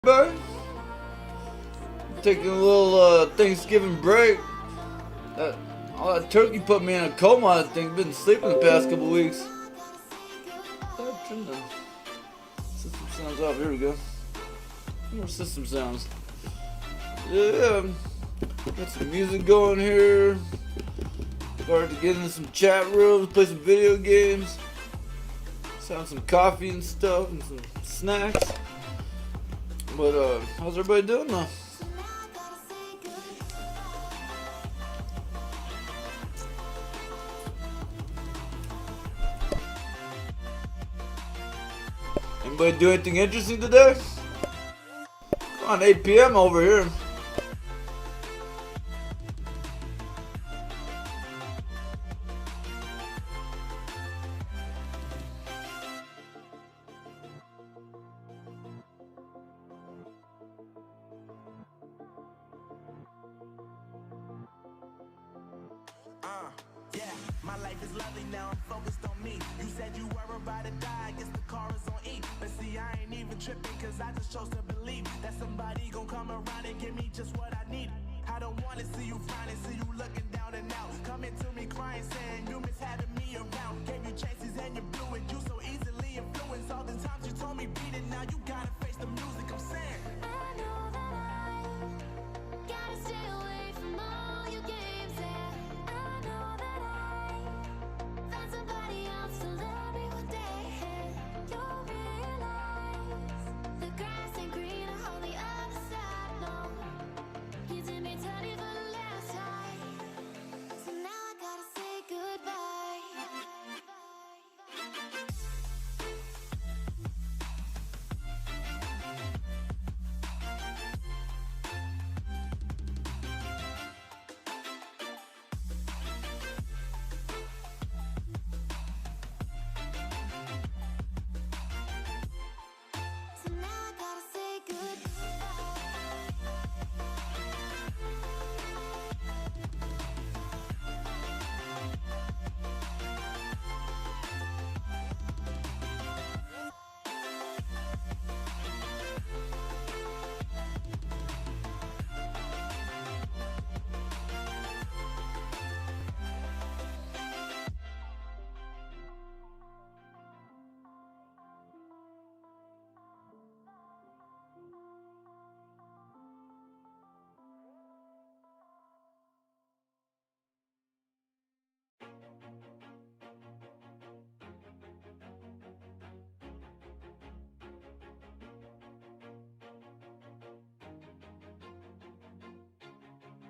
Everybody, taking a little Thanksgiving break. All that turkey put me in a coma. I think been sleeping the past couple weeks. Turn the system sounds off. Here we go. More system sounds. Yeah, got some music going here. Started to get into some chat rooms, play some video games. Have some coffee and stuff and some snacks. But how's everybody doing though? Anybody do anything interesting today? Come on, 8 p.m. over here. Yeah, my life is lovely now, I'm focused on me. You said you were about to die, I guess the car is on E. But see, I ain't even tripping, cause I just chose to believe that somebody gon' come around and give me just what I need. I don't wanna see you frowning, see you looking down and out. Coming to me crying, saying you miss having me around. Gave you chances and you blew it, you so easily influenced. All the times you told me beat it, now you gotta face the music, I'm saying I know that I gotta stay away from all your games, yeah. I know that I found somebody else to love me one day, and you'll realize the grass ain't greener on the other side, no. You did me dirty for the last time, so now I gotta say goodbye. So now I gotta say goodbye.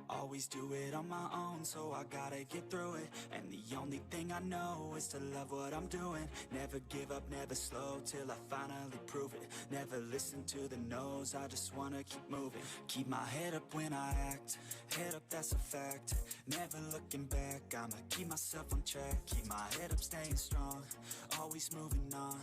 Always do it on my own, so I gotta get through it. And the only thing I know is to love what I'm doing. Never give up, never slow, till I finally prove it. Never listen to the no's, I just wanna keep moving. Keep my head up when I act, head up, that's a fact. Never looking back, I'ma keep myself on track. Keep my head up, staying strong, always moving on.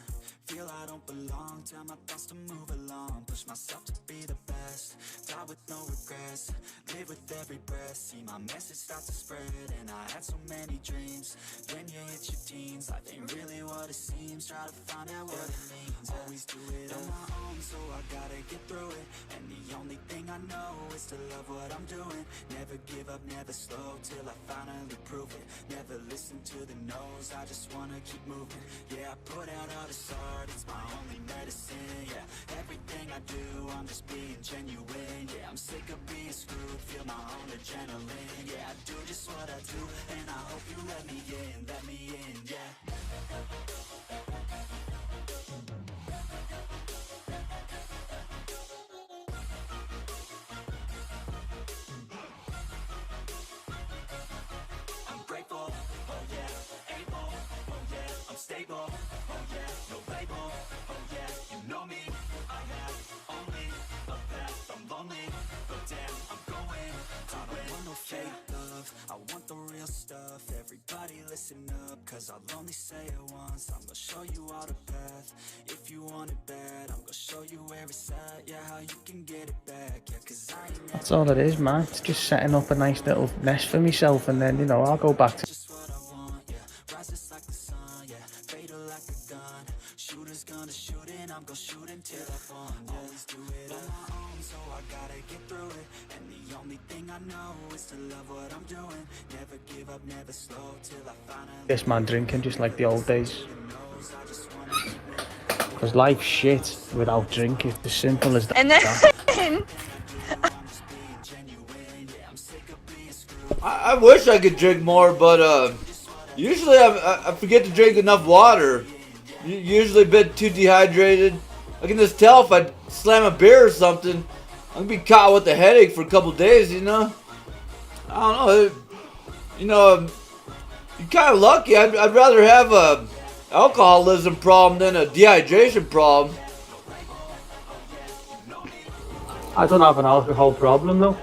Feel I don't belong, tell my thoughts to move along. Push myself to be the best, die with no regrets. Live with every breath, see my message start to spread. And I had so many dreams, when you hit your teens, life ain't really what it seems. Try to find out what it means. Always do it on my own, so I gotta get through it. And the only thing I know is to love what I'm doing. Never give up, never slow, till I finally prove it. Never listen to the no's, I just wanna keep moving. Yeah, I put out all this art, it's my only medicine. Yeah, everything I do, I'm just being genuine. Yeah, I'm sick of being screwed, feel my own adrenaline. Yeah, I do just what I do, and I hope you let me in, yeah. I'm grateful, oh yeah, able, oh yeah, I'm stable, oh yeah, no label, oh yeah, you know me, I have only a path, I'm lonely, but damn, I'm going to win. I want no fake love, I want the real stuff. Everybody listen up, cause I'll only say it once. I'm gonna show you all the path, if you want it bad. I'm gonna show you where it's at, yeah, how you can get it back. Yeah, cause I ain't That's all it is, man. It's just setting up a nice little nest for myself, and then, I'll go back to just what I want, yeah. Rises like the sun, yeah. Fatal like a gun. Shooters just gonna shoot and I'm gonna shoot until I fall. Always do it on my own, so I gotta get through it. And the only thing I know is to love what I'm doing. Never give up, never slow till I finally. This man drinking just like the old days. Because life's shit without drink. It's as simple as that. And then I wish I could drink more, but usually I forget to drink enough water. Usually a bit too dehydrated. I can just tell if I slam a beer or something, I'm gonna be caught with a headache for a couple days, you know? I don't know. You know, you're kind of lucky. I'd rather have a alcoholism problem than a dehydration problem. I don't have an alcohol problem though.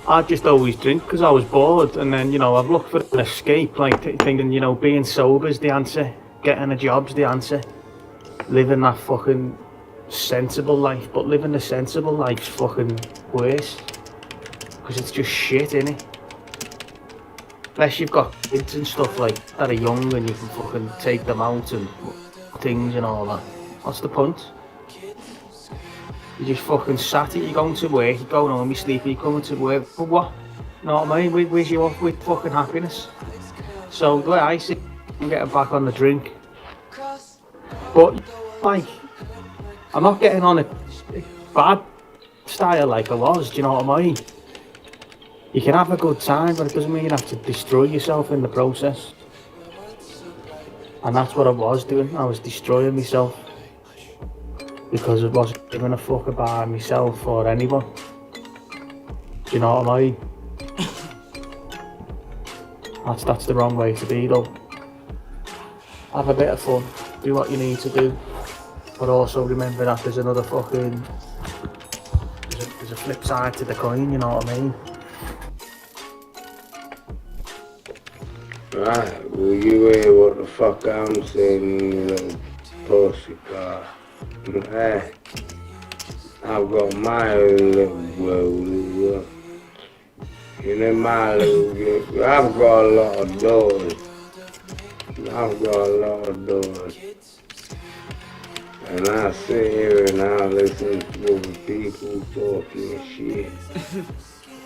I just always drink because I was bored, and then, you know, I've looked for an escape, like thinking, you know, being sober's the answer, getting a job's the answer, living that fucking sensible life. But living the sensible life's fucking worse, because it's just shit, innit? Unless you've got kids and stuff like that are young and you can fucking take them out and things and all that. What's the point? You just fucking sat it, you're going to work, you're going home, you're sleepy, you're coming to work, for what? You know what I mean? Where's your with fucking happiness? So the way I see it, I'm getting back on the drink. But, like, I'm not getting on a bad style like I was, do you know what I mean? You can have a good time, but it doesn't mean you have to destroy yourself in the process. And that's what I was doing, I was destroying myself. Because I wasn't giving a fuck about myself or anyone. Do you know what I mean? That's the wrong way to be though. Have a bit of fun, do what you need to do, but also remember that there's another fucking... There's a flip side to the coin, you know what I mean? Right, will you hear what the fuck I'm saying, you little pussy car? Hey, I've got my own little world as well. You know, my little world. I've got a lot of doors. I've got a lot of doors. And I sit here and I listen to other people talking shit.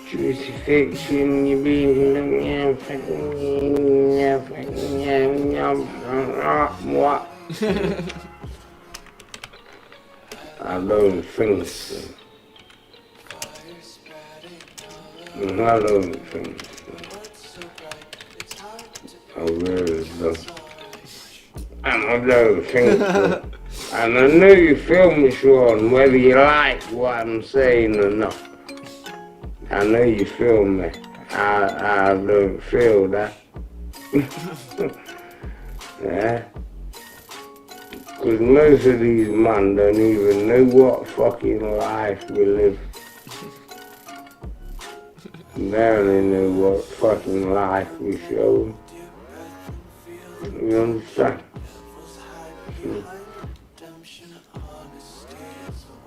Crucifixion, you be what? I don't think so. I don't think so. I really don't. And I don't think so. And I know you feel me, Sean, whether you like what I'm saying or not. I know you feel me. I don't feel that. Yeah. Because most of these men don't even know what fucking life we live. They only know what fucking life we show. You understand?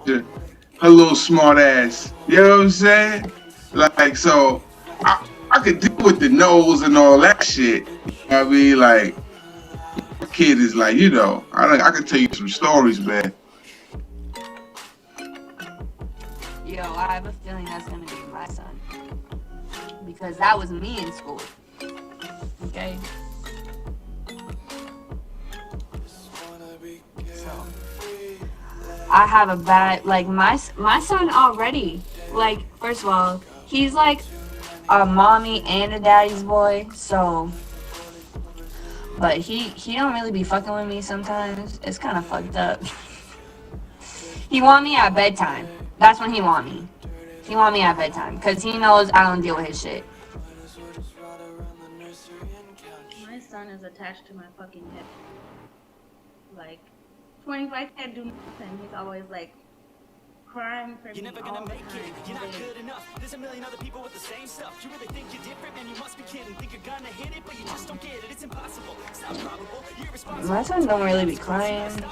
Her little smart ass. You know what I'm saying? Like, so I could deal with the nose and all that shit. You know what I mean? Like, kid is like, you know, I can tell you some stories, man. yo, I have a feeling that's gonna be my son. Because that was me in school. Okay? So I have a bad, like, my son already, like, first of all, he's like a mommy and a daddy's boy, so, but he don't really be fucking with me sometimes. It's kind of fucked up. He want me at bedtime. That's when he want me. He want me at bedtime, because he knows I don't deal with his shit. My son is attached to my fucking hip. Like, 25 can't do nothing. He's always like crying for me all the time. You're not good enough. There's a million other people with the same stuff. You really think you're different, man? You must be kidding. Think you're gonna hit it, but you just don't get it. It's impossible. It's not probable. You're responsible. My son don't really be crying.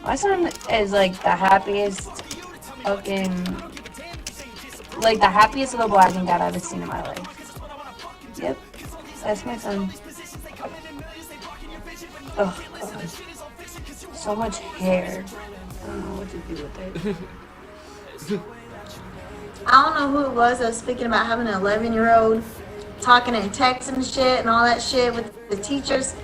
My son is like the happiest fucking, like the happiest little boy I think I've ever seen in my life. Yep, that's my son. Oh, God. so much hair. I don't know what to do with it. I don't know who it was that was speaking about having an 11-year-old talking in text and shit and all that shit with the teachers.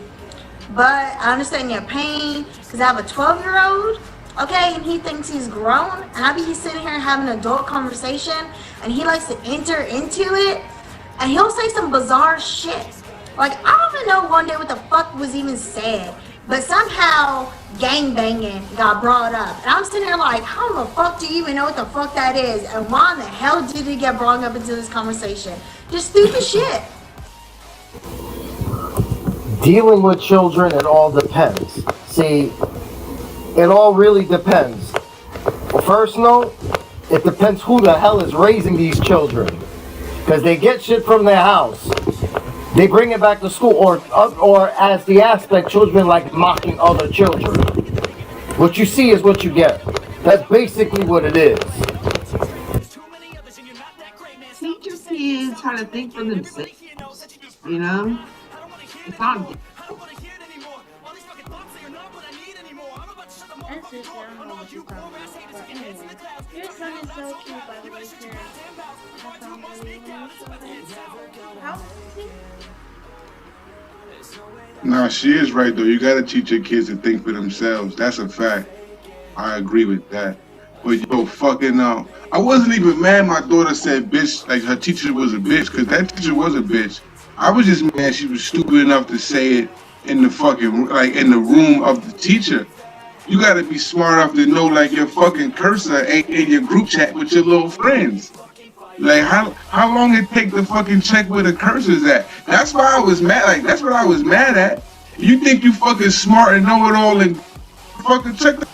But I understand your pain because I have a 12-year-old, okay, and he thinks he's grown. And I be sitting here having an adult conversation and he likes to enter into it and he'll say some bizarre shit. Like, I don't even know one day what the fuck was even said. But somehow gang banging got brought up. And I'm sitting here like, how the fuck do you even know what the fuck that is? And why in the hell did it get brought up into this conversation? Just stupid shit. Dealing with children, it all depends. See, it all really depends. First note, it depends who the hell is raising these children. Because they get shit from their house. They bring it back to school, or as the aspect, children like mocking other children. What you see is what you get. That's basically what it is. Teach your kids how to think for themselves. You know? It's not. That's just, I don't know what you're talking about. But anyway, your son is so cute, by the way, Sarah. I can't believe it. How old is he? Nah, she is right though. You gotta teach your kids to think for themselves. That's a fact. I agree with that. But yo, fucking I wasn't even mad my daughter said bitch, like her teacher was a bitch, because that teacher was a bitch. I was just mad she was stupid enough to say it in the fucking, like in the room of the teacher. You gotta be smart enough to know like your fucking cursor ain't in your group chat with your little friends. Like how long it take to fucking check where the cursor's at? That's why I was mad. Like that's what I was mad at. You think you fucking smart and know it all and fucking check the.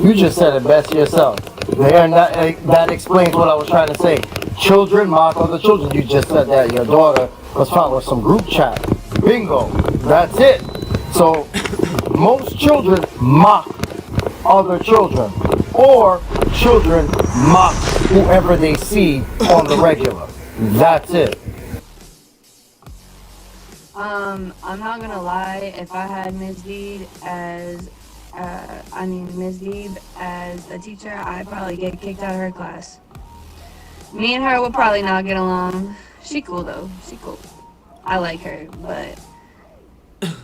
You just said it best yourself. They are not. That explains what I was trying to say. Children mock other children. You just said that your daughter was found with some group chat. Bingo. That's it. So most children mock other children, or children mock whoever they see on the regular. That's it. I'm not gonna lie, if I had Ms. Deeb as a teacher, I'd probably get kicked out of her class. Me and her would probably not get along. She cool though, she cool. I like her, but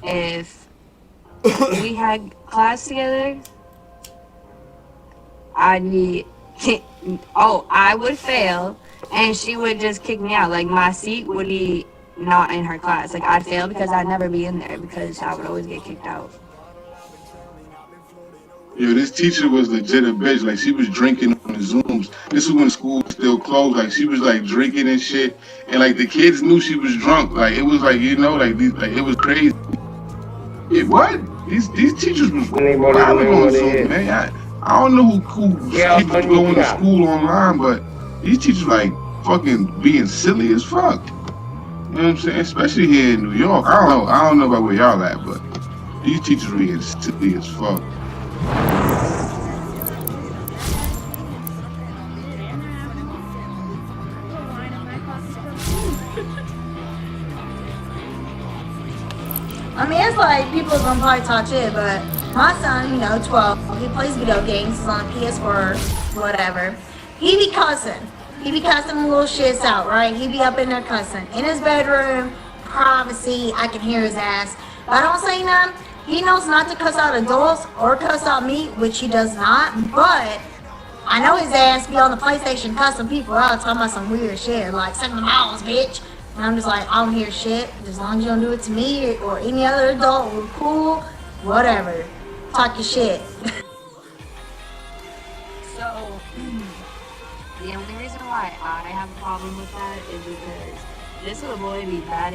if we had class together, I'd be, I would fail, and she would just kick me out. Like, my seat would be not in her class. Like, I'd fail because I'd never be in there because I would always get kicked out. Yo, this teacher was legit a bitch. Like, she was drinking on the Zooms. This was when school was still closed. Like, she was, like, drinking and shit. And, like, the kids knew she was drunk. Like, it was, like, you know, like it was crazy. Yeah, what? These teachers was wilding on Zoom, man. I don't know who keeps going to school online, but these teachers, like, fucking being silly as fuck. You know what I'm saying? Especially here in New York. I don't know about where y'all at, but these teachers are being silly as fuck. I mean, it's like people are gonna probably talk shit, but my son, 12, he plays video games, he's on PS4, whatever. He be cussing. He be cussing little shits out, right? He be up in there cussing. In his bedroom, privacy, I can hear his ass. But I don't say nothing. He knows not to cuss out adults or cuss out me, which he does not, but I know his ass be on the PlayStation cussing people out, talking about some weird shit, like, suck my balls, bitch. And I'm just like, I don't hear shit. As long as you don't do it to me or any other adult, we're cool, whatever. Talk your shit. So, the only reason why I have a problem with that is because this little boy be bad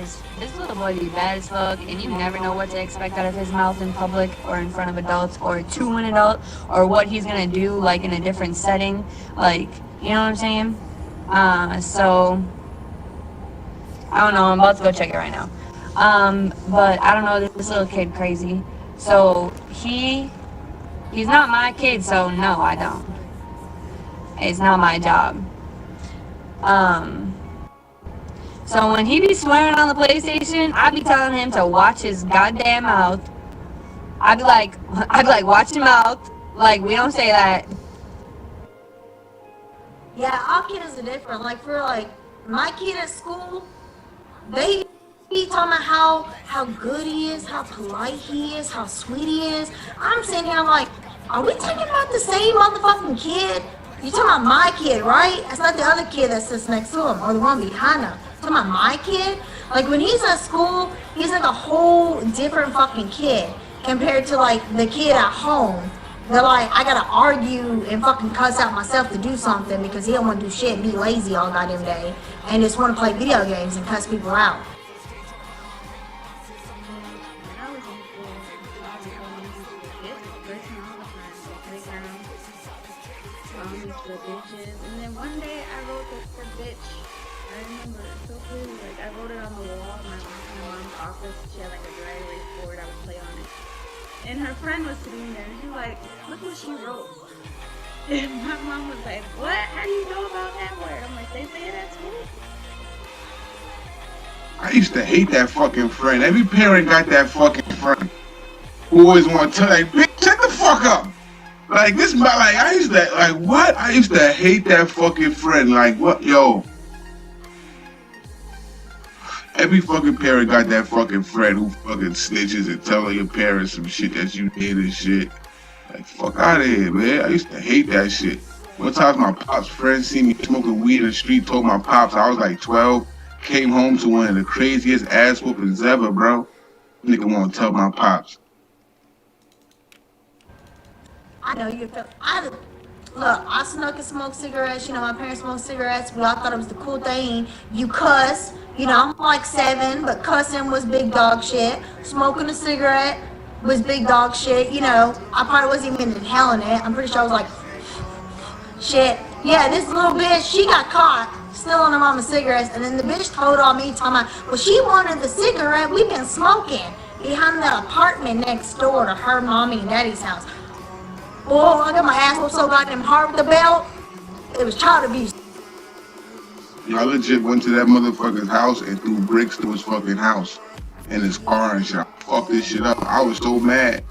as fuck, and you never know what to expect out of his mouth in public or in front of adults or to an adult, or what he's gonna do, like, in a different setting, like, you know what I'm saying? So I don't know, I'm about to go check it right now. But I don't know, this little kid crazy. So he's not my kid, so no, I don't. It's not my job. So when he be swearing on the PlayStation, I be telling him to watch his goddamn mouth I'd be like, watch your mouth. Like, we don't say that. Yeah, all kids are different. Like for like my kid at school, they be talking about how good he is, how polite he is, how sweet he is. I'm sitting here like, are we talking about the same motherfucking kid? You talking about my kid, right? It's not the other kid that sits next to him or the one behind him. You talking about my kid? Like when he's at school, he's like a whole different fucking kid compared to like the kid at home. They're like, I gotta argue and fucking cuss out myself to do something because he don't want to do shit and be lazy all goddamn day and just want to play video games and cuss people out. When I was in school, I was going into the cursing all the time, the playground, calling me the bitches. And then one day I wrote the bitch. I remember it so clearly. Like I wrote it on the wall in my mom's office. She had like a dry erase board. I would play on it. And her friend was sitting there and she was like, look what she wrote. And my mom was like, what? How do you know about that word? I'm like, they say it at school. I used to hate that fucking friend. Every parent got that fucking friend who always want to tell like, bitch, shut the fuck up. Like this, like I used to like what? I used to hate that fucking friend. Like what, yo? Every fucking parent got that fucking friend who fucking snitches and telling your parents some shit that you did and shit. Like fuck out of here, man. I used to hate that shit. One time my pop's friend seen me smoking weed in the street, told my pops I was like 12. Came home to one of the craziest ass whoopings ever, bro. Nigga wanna tell my pops. I know you feel. Look, I snuck and smoked cigarettes. You know, my parents smoked cigarettes. We all thought it was the cool thing. You cuss. You know, I'm like 7, but cussing was big dog shit. Smoking a cigarette was big dog shit. You know, I probably wasn't even inhaling it. I'm pretty sure I was like, shit. Yeah, this little bitch, she got caught stealing her mama's cigarettes, and then the bitch told on me, talking about, well, she wanted the cigarette we've been smoking behind the apartment next door to her mommy and daddy's house. Oh, I got my ass whooped so goddamn hard with the belt. It was child abuse. I legit went to that motherfucker's house and threw bricks to his fucking house and his car and shit. I fucked this shit up. I was so mad.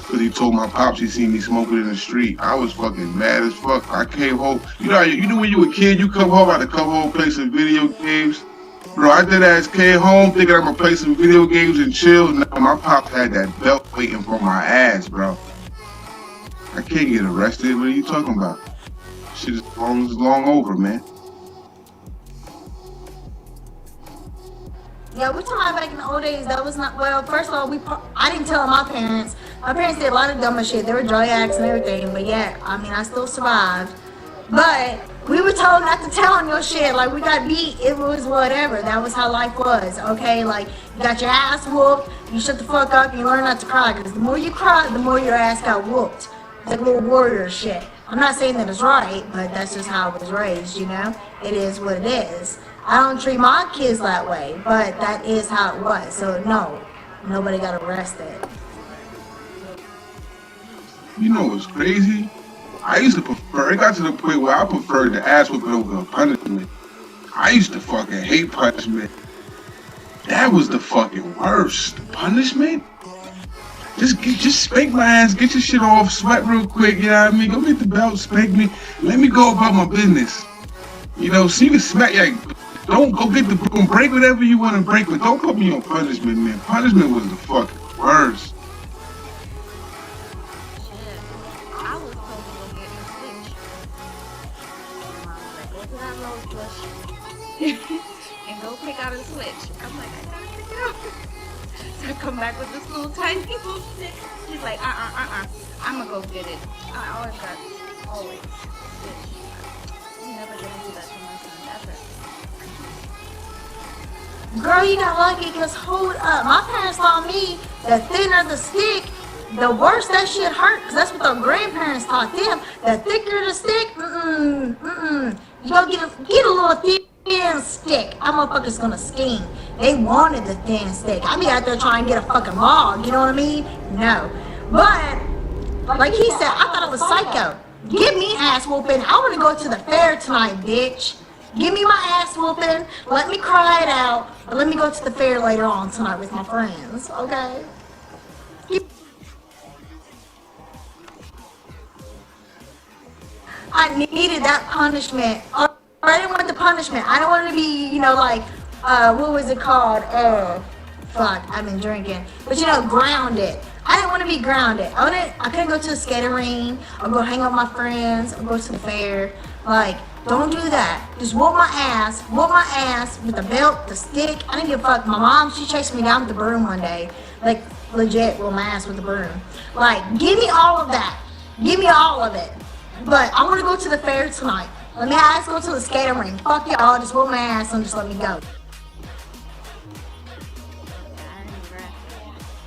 Cause he told my pops he seen me smoking in the street. I was fucking mad as fuck. I came home. You know when you a kid, you come home, I had to come home, play some video games. Bro, I did ass came home thinking I'm gonna play some video games and chill. Now my pops had that belt waiting for my ass, bro. I can't get arrested. What are you talking about? Shit is long over, man. Yeah, we're talking about back in the old days. That was not, well, first of all, I didn't tell my parents. My parents did a lot of dumb shit. They were drug addicts and everything. But yeah, I mean, I still survived. But we were told not to tell on your shit. Like, we got beat. It was whatever. That was how life was, okay? Like, you got your ass whooped. You shut the fuck up and you learn not to cry. Because the more you cry, the more your ass got whooped. It's like little warrior shit. I'm not saying that it's right, but that's just how I was raised, you know? It is what it is. I don't treat my kids that way, but that is how it was. So, no, nobody got arrested. You know what's crazy? I used to prefer, it got to the point where I preferred the ass whooping over punishment. I used to fucking hate punishment. That was the fucking worst. Punishment? Just spank my ass, get your shit off, sweat real quick, you know what I mean? Go get the belt, spank me, let me go about my business. You know, so you can smack, like, don't go get the broom, break whatever you want to break, but don't put me on punishment, man. Punishment was the fucking worst. I was told to go get a switch. And mom was like, go to that rose bush and go pick out a switch. I'm like, I gotta pick it out. So I come back with this little tiny little stick. She's like, I'm gonna go get it. I always got switch. I'm never gonna do that to my son ever. Girl, you got lucky because hold up. My parents taught me the thinner the stick, the worse that shit hurt. Because that's what their grandparents taught them. The thicker the stick, You go get a little thin stick. That motherfucker's gonna sting. They wanted the thin stick. I be out there trying to get a fucking log, you know what I mean? No. But, like he said, I thought it was psycho. Give me ass whooping. I want to go to the fair tonight, bitch. Give me my ass whooping. Let me cry it out. But let me go to the fair later on tonight with my friends, okay? I needed that punishment. Or I didn't want the punishment. I don't want to be, you know, like, what was it called? Fuck, I've been drinking. But, you know, grounded. I didn't want to be grounded. I couldn't go to the skating ring or go hang out with my friends or go to the fair. Like, don't do that. Just whoop my ass with the belt, the stick. I didn't give a fuck. My mom, she chased me down with the broom one day. Like, legit, whoop my ass with the broom. Like, give me all of that. Give me all of it. But I want to go to the fair tonight. Let me ask go to the skating ring. Fuck y'all, just whoop my ass and just let me go. I remember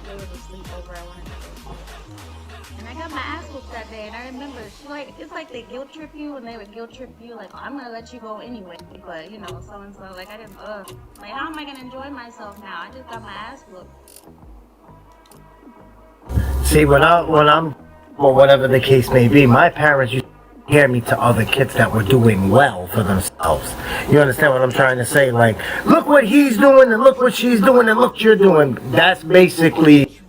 there was a sleepover I wanted to go to. And I got my ass whooped that day, and I remember, it's like they guilt trip you, and they would guilt trip you, like, I'm gonna let you go anyway, but, you know, so-and-so, like, I didn't, like, how am I gonna enjoy myself now? I just got my ass whooped. See, when I'm, or whatever the case may be, my parents used to compare me to other kids that were doing well for themselves. You understand what I'm trying to say? Like, look what he's doing, and look what she's doing, and look what you're doing. That's basically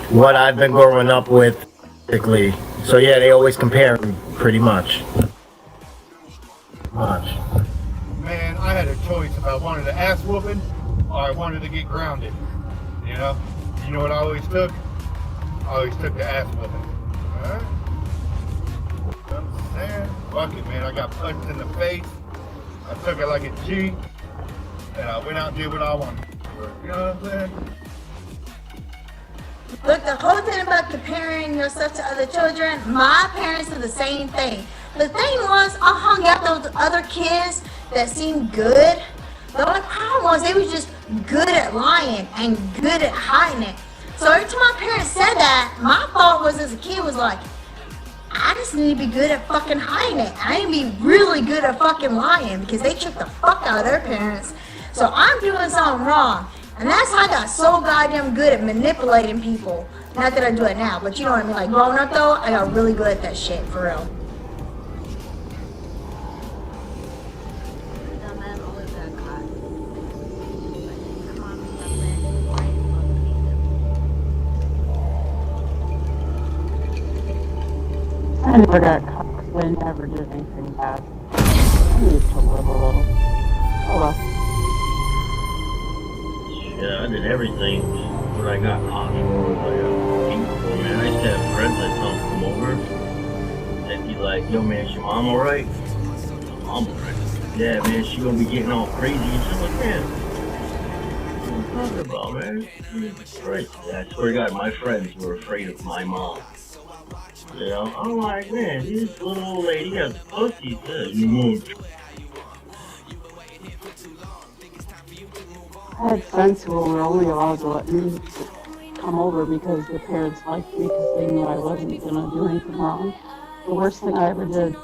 what I've been growing up with, basically. So yeah, they always compare me, pretty much. Man, I had a choice if I wanted an ass whooping or I wanted to get grounded. You know what I always took? I always took the ass whooping. Alright? I'm saying, fuck it, man. I got punched in the face. I took it like a G, and I went out and did what I wanted. You know what I'm saying? Look, the whole thing about comparing yourself to other children, my parents did the same thing. The thing was, I hung out with those other kids that seemed good. The only problem was they was just good at lying and good at hiding it. So every time my parents said that, my thought was as a kid was like, I just need to be good at fucking hiding it. I need to be really good at fucking lying because they tricked the fuck out of their parents. So I'm doing something wrong. And that's how I got so goddamn good at manipulating people. Not that I do it now, but you know what I mean. Like growing up though, I got really good at that shit, for real. Dumbass always got caught. Like, come on, stop playing right I never got caught 'cause I never did anything bad. I used to live a little. Oh well. Yeah, I did everything. What I got caught for was like people, man. I used to have friends that don't come over and be like, yo man, is your mom alright? Mom alright? Yeah man, she gonna be getting all crazy and shit like, man. What are you talking about, man? Right. Yeah, I swear to God, my friends were afraid of my mom. You know, I'm like, man, this little old lady has pussy too. I had friends who were only allowed to let me come over because the parents liked me because they knew I wasn't gonna do anything wrong. The worst thing I ever did,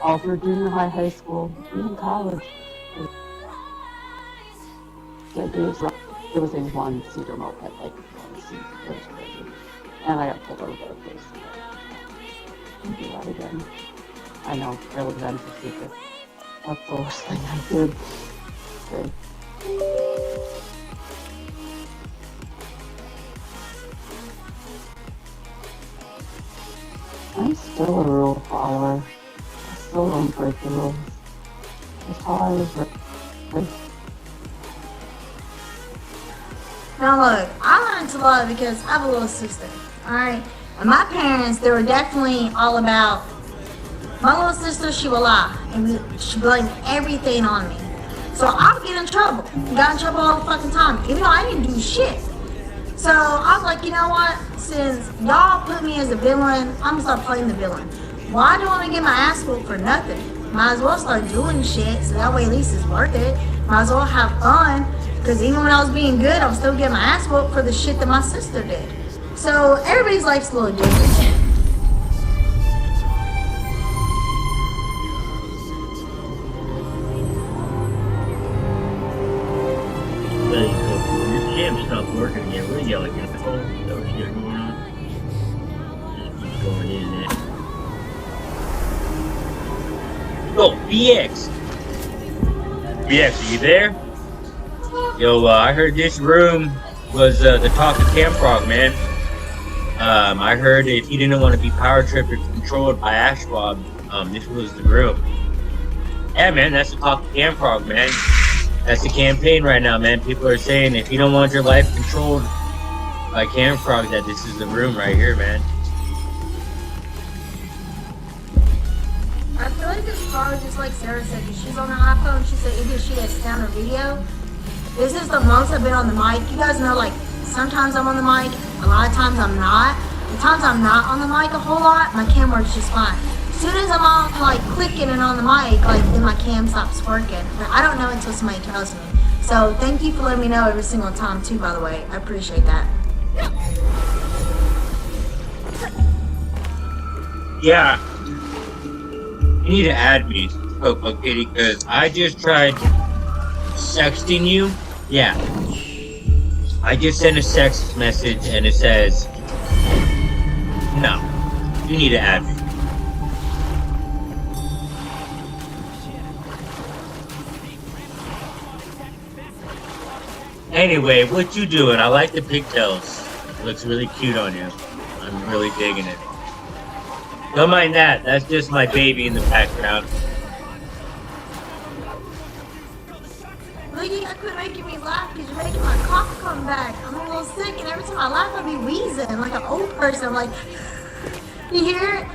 all through junior high, high school, even college, there was a one-seater moped, like one seat. It was crazy. And I got pulled over by the police. I'll do that again. I know, really events are secret. That's the worst thing I did. Okay. I'm still a rule follower. I still don't break the rules. That's how I was raised. Now look, I learned to love because I have a little sister, alright? And my parents, they were definitely all about, my little sister, she would lie. And she blamed everything on me. So I would get in trouble. Got in trouble all the fucking time, even though I didn't do shit. So I was like, you know what? Since y'all put me as a villain, I'm gonna start playing the villain. Why do I want to get my ass whooped for nothing? Might as well start doing shit, so that way at least it's worth it. Might as well have fun, because even when I was being good, I was still getting my ass whooped for the shit that my sister did. So everybody's life's a little different. Your cam stopped working again. What do you got, like a phone? Is that what you got going on? Just keeps going in there. Oh, BX! BX, are you there? Yo, I heard this room was the talk of Camp Frog, man. I heard if you didn't want to be power tripped or controlled by Ashwab, this was the room. Yeah, man, that's the talk of Camfrog, man. That's the campaign right now, man. People are saying if you don't want your life controlled by Camfrog, that this is the room right here, man. I feel like it's probably just like Sarah said, because she's on her iPhone. She said either she has sound or video. This is the most I've been on the mic. You guys know, like, sometimes I'm on the mic, a lot of times I'm not. The times I'm not on the mic a whole lot, my cam works just fine. As soon as I'm on, like, clicking and on the mic, like, then my cam stops working. But I don't know until somebody tells me. So thank you for letting me know every single time, too, by the way. I appreciate that. Yeah. You need to add me, Coco Kitty, because I just tried sexting you. Yeah. I just sent a text message and it says, no, you need to add me. Anyway, what you doing? I like the pigtails. It looks really cute on you. I'm really digging it. Don't mind that. That's just my baby in the background. Look, you gotta quit making me laugh because you're making my cough come back. I'm a little sick, and every time I laugh, I be wheezing like an old person. Like, you hear it?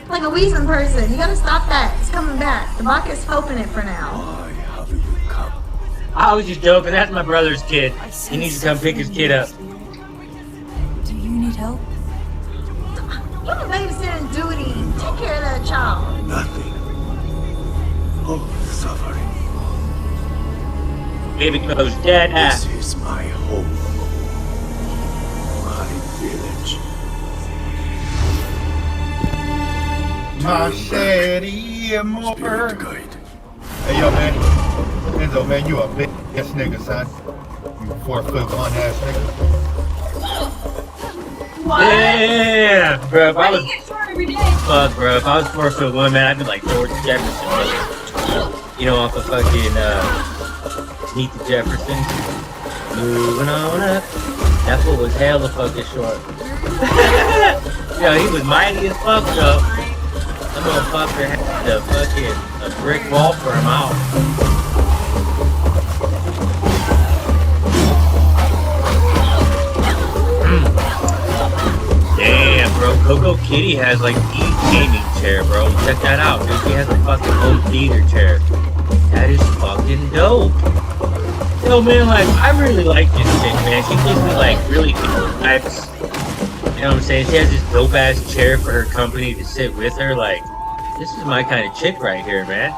Like a wheezing person. You gotta stop that. It's coming back. The vodka's helping it for now. I was just joking. That's my brother's kid. He needs to come pick his kid up. Do you need help? Give a babysitting duty. Take care of that child. Nothing. Only suffering. Baby goes dead. This is my home. My village. My city more. Hey yo man, Enzo man, you a big ass nigga, son. You 4 foot 1 ass nigga. Yeah, bro. If I was, fuck, bro. If I was 4'1", man, I'd be like George Jefferson, bro. You know, off the fucking Meet the Jeffersons. Moving on up. That fool was hella fucking short. Yo, he was mighty as fuck, though. That motherfucker had the fucking a brick wall for him out. Damn, bro. Coco Kitty has like the gaming chair, bro. Check that out, dude. She has a fucking home theater chair. That is fucking dope. Yo, man, like, I really like this chick, man. She gives me like really cool vibes. You know what I'm saying? She has this dope ass chair for her company to sit with her. Like, this is my kind of chick right here, man.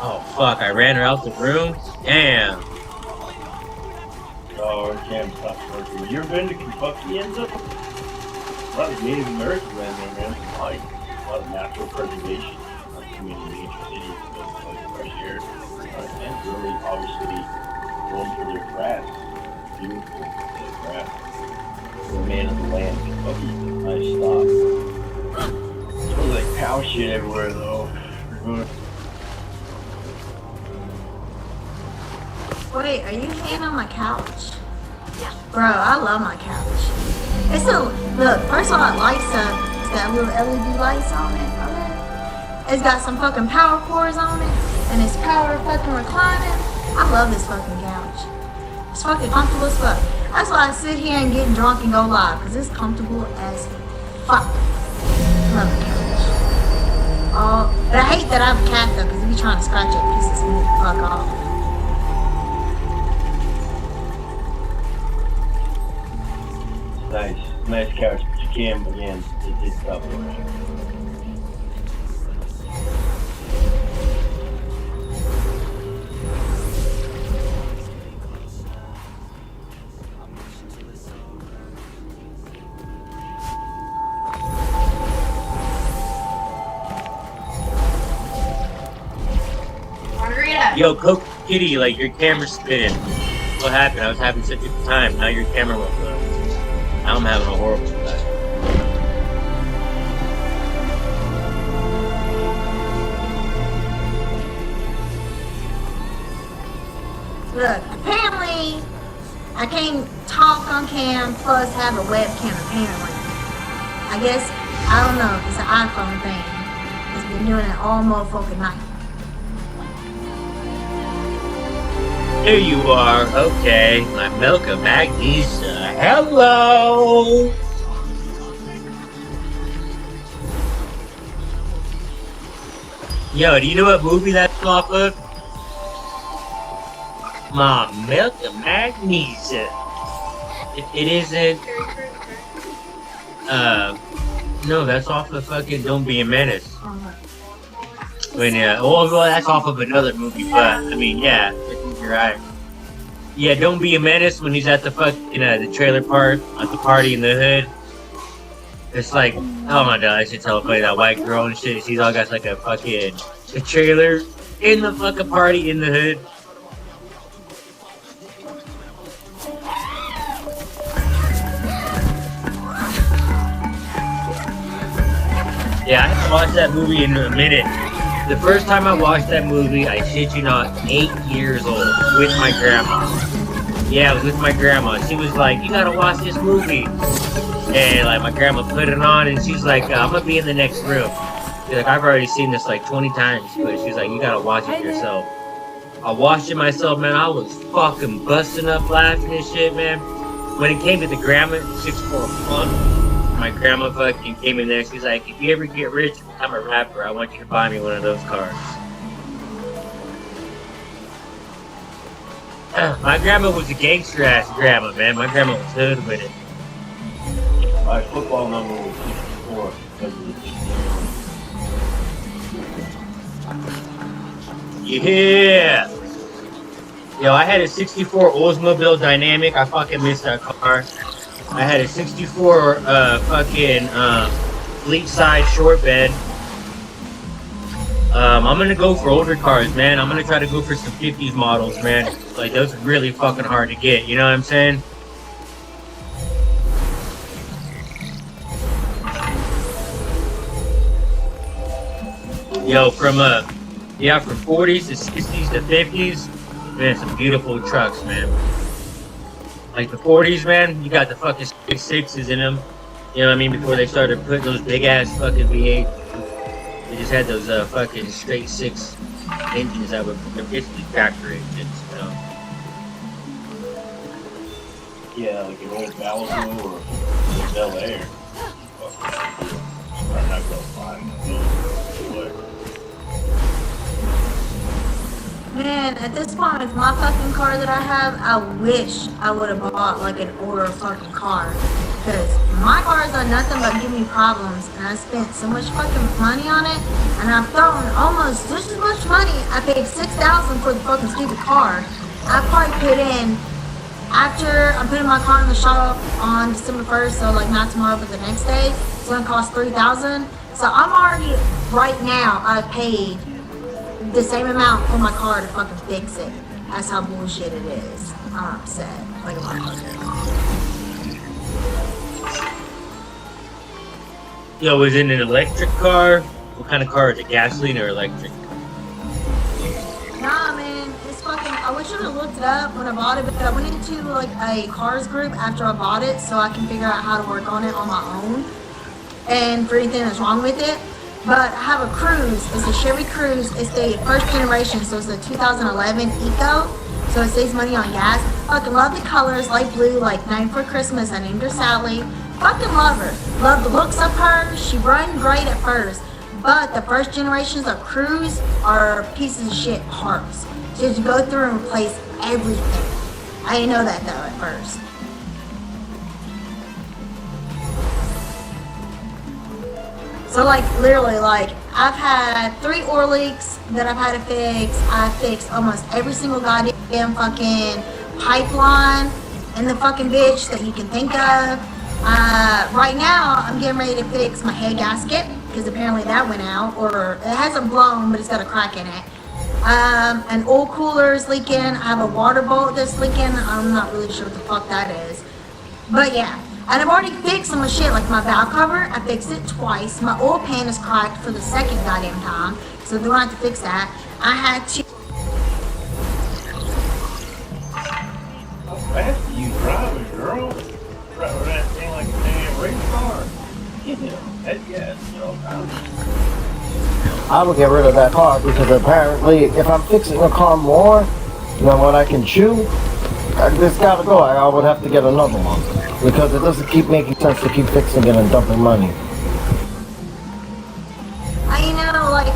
Oh, fuck. I ran her out the room. Damn. Oh, our cam stopped working. You ever been to Kentucky, Enzo? A lot of Native Americans around there, man. Like, a lot of natural preservation. Not too many major cities, but like fresh air. And really, obviously, going for their craft. Beautiful, their craft. The man of the land. Kentucky, nice stop. Smells like cow shit everywhere, though. Wait, are you hating on my couch? Bro, I love my couch. It's a, look, first of all, it lights up. It's got little LED lights on it. Okay? It's got some fucking power cords on it. And it's power fucking reclining. I love this fucking couch. It's fucking comfortable as fuck. That's why I sit here and get drunk and go live. Because it's comfortable as fuck. Love the couch. Oh, but I hate that I have a cat though. Because if you trying to scratch it, it pisses me the fuck off. Nice. Nice couch, but you can, again, it did stop working. Yo, Coco Kitty, like, your camera's spinning. What happened? I was having such a good time. Now your camera won't go. Now I'm having a horrible time. Look, apparently I can't talk on cam Instagram plus have a webcam apparently. I guess, I don't know, it's an iPhone thing. It's been doing it all motherfucking night. Here you are. Okay, my milk of magnesia. Hello. Yo, do you know what movie that's off of? My milk of magnesia. It isn't. No, that's off of fucking Don't Be a Menace. When well, that's off of another movie, but I mean, yeah, I think you're right. Yeah, Don't Be a Menace when he's at the fucking the trailer park at the party in the hood. It's like, oh my god, I should tell everybody that white girl and shit. She's all got like a fucking a trailer in the fucking party in the hood. Yeah, I haven't watched that movie in a minute. The first time I watched that movie, I shit you not, 8 years old, with my grandma. Yeah, I was with my grandma. She was like, you gotta watch this movie. And like my grandma put it on and she's like, I'm gonna be in the next room. She's like, I've already seen this like 20 times, but she's like, you gotta watch it yourself. I watched it myself, man. I was fucking busting up laughing and shit, man. When it came to the grandma, 6'4" fun. My grandma fucking came in there. She's like, if you ever get rich and become a rapper, I want you to buy me one of those cars. My grandma was a gangster ass grandma, man. My grandma was hood with it. My football number was 64 because of the Yeah! Yo, I had a 64 Oldsmobile Dynamic. I fucking missed that car. I had a 64 fucking fleet side short bed. I'm gonna go for older cars, man. I'm gonna try to go for some 50s models, man. Like, those are really fucking hard to get, you know what I'm saying? Yo, from 40s to 60s to 50s, man, some beautiful trucks, man. Like the 40s, man, you got the fucking 6.6s in them. You know what I mean? Before they started putting those big ass fucking V8, they just had those fucking straight 6 engines that were basically factory engines, you know? Yeah, like an old Malibu or Bel Air. I'm not gonna find it. Man, at this point with my fucking car that I have, I wish I would have bought like an older fucking car. Because my car has done nothing but give me problems, and I spent so much fucking money on it, and I've thrown almost just as much money. I paid $6,000 for the fucking stupid car. I probably put in, after I'm putting my car in the shop on December 1st, so like not tomorrow but the next day, it's gonna cost $3,000. So I'm already, right now, I paid the same amount for my car to fucking fix it. That's how bullshit it is. I'm upset. Like a motherfucker. Yo, is it an electric car? What kind of car is it? Gasoline or electric? Nah, man, it's fucking. I wish I would have looked it up when I bought it, but I went into like a cars group after I bought it so I can figure out how to work on it on my own and for anything that's wrong with it. But I have a Cruise. It's a Chevy Cruise. It's the first generation, so it's a 2011 Eco. So it saves money on gas. Fucking love the colors, light blue, like Night for Christmas. I named her Sally. Fucking love her. Love the looks of her. She run great at first. But the first generations of Cruise are pieces of shit parts. So you have to go through and replace everything. I didn't know that though at first. So like literally like I've had 3 oil leaks that I've had to fix. I fixed almost every single goddamn fucking pipeline in the fucking bitch that you can think of. Right now I'm getting ready to fix my head gasket because apparently that went out, or it hasn't blown but it's got a crack in it. An oil cooler is leaking. I have a water bolt that's leaking. I'm not really sure what the fuck that is. But yeah. And I've already fixed some of shit, like my valve cover, I fixed it twice. My oil pan is cracked for the second goddamn time, so they don't have to fix that. I had to... How fast are you driving, girl? I would get rid of that car because apparently if I'm fixing a car more than what I can chew, this gotta go. I would have to get another one because it doesn't keep making sense to keep fixing it and dumping money. You know, like,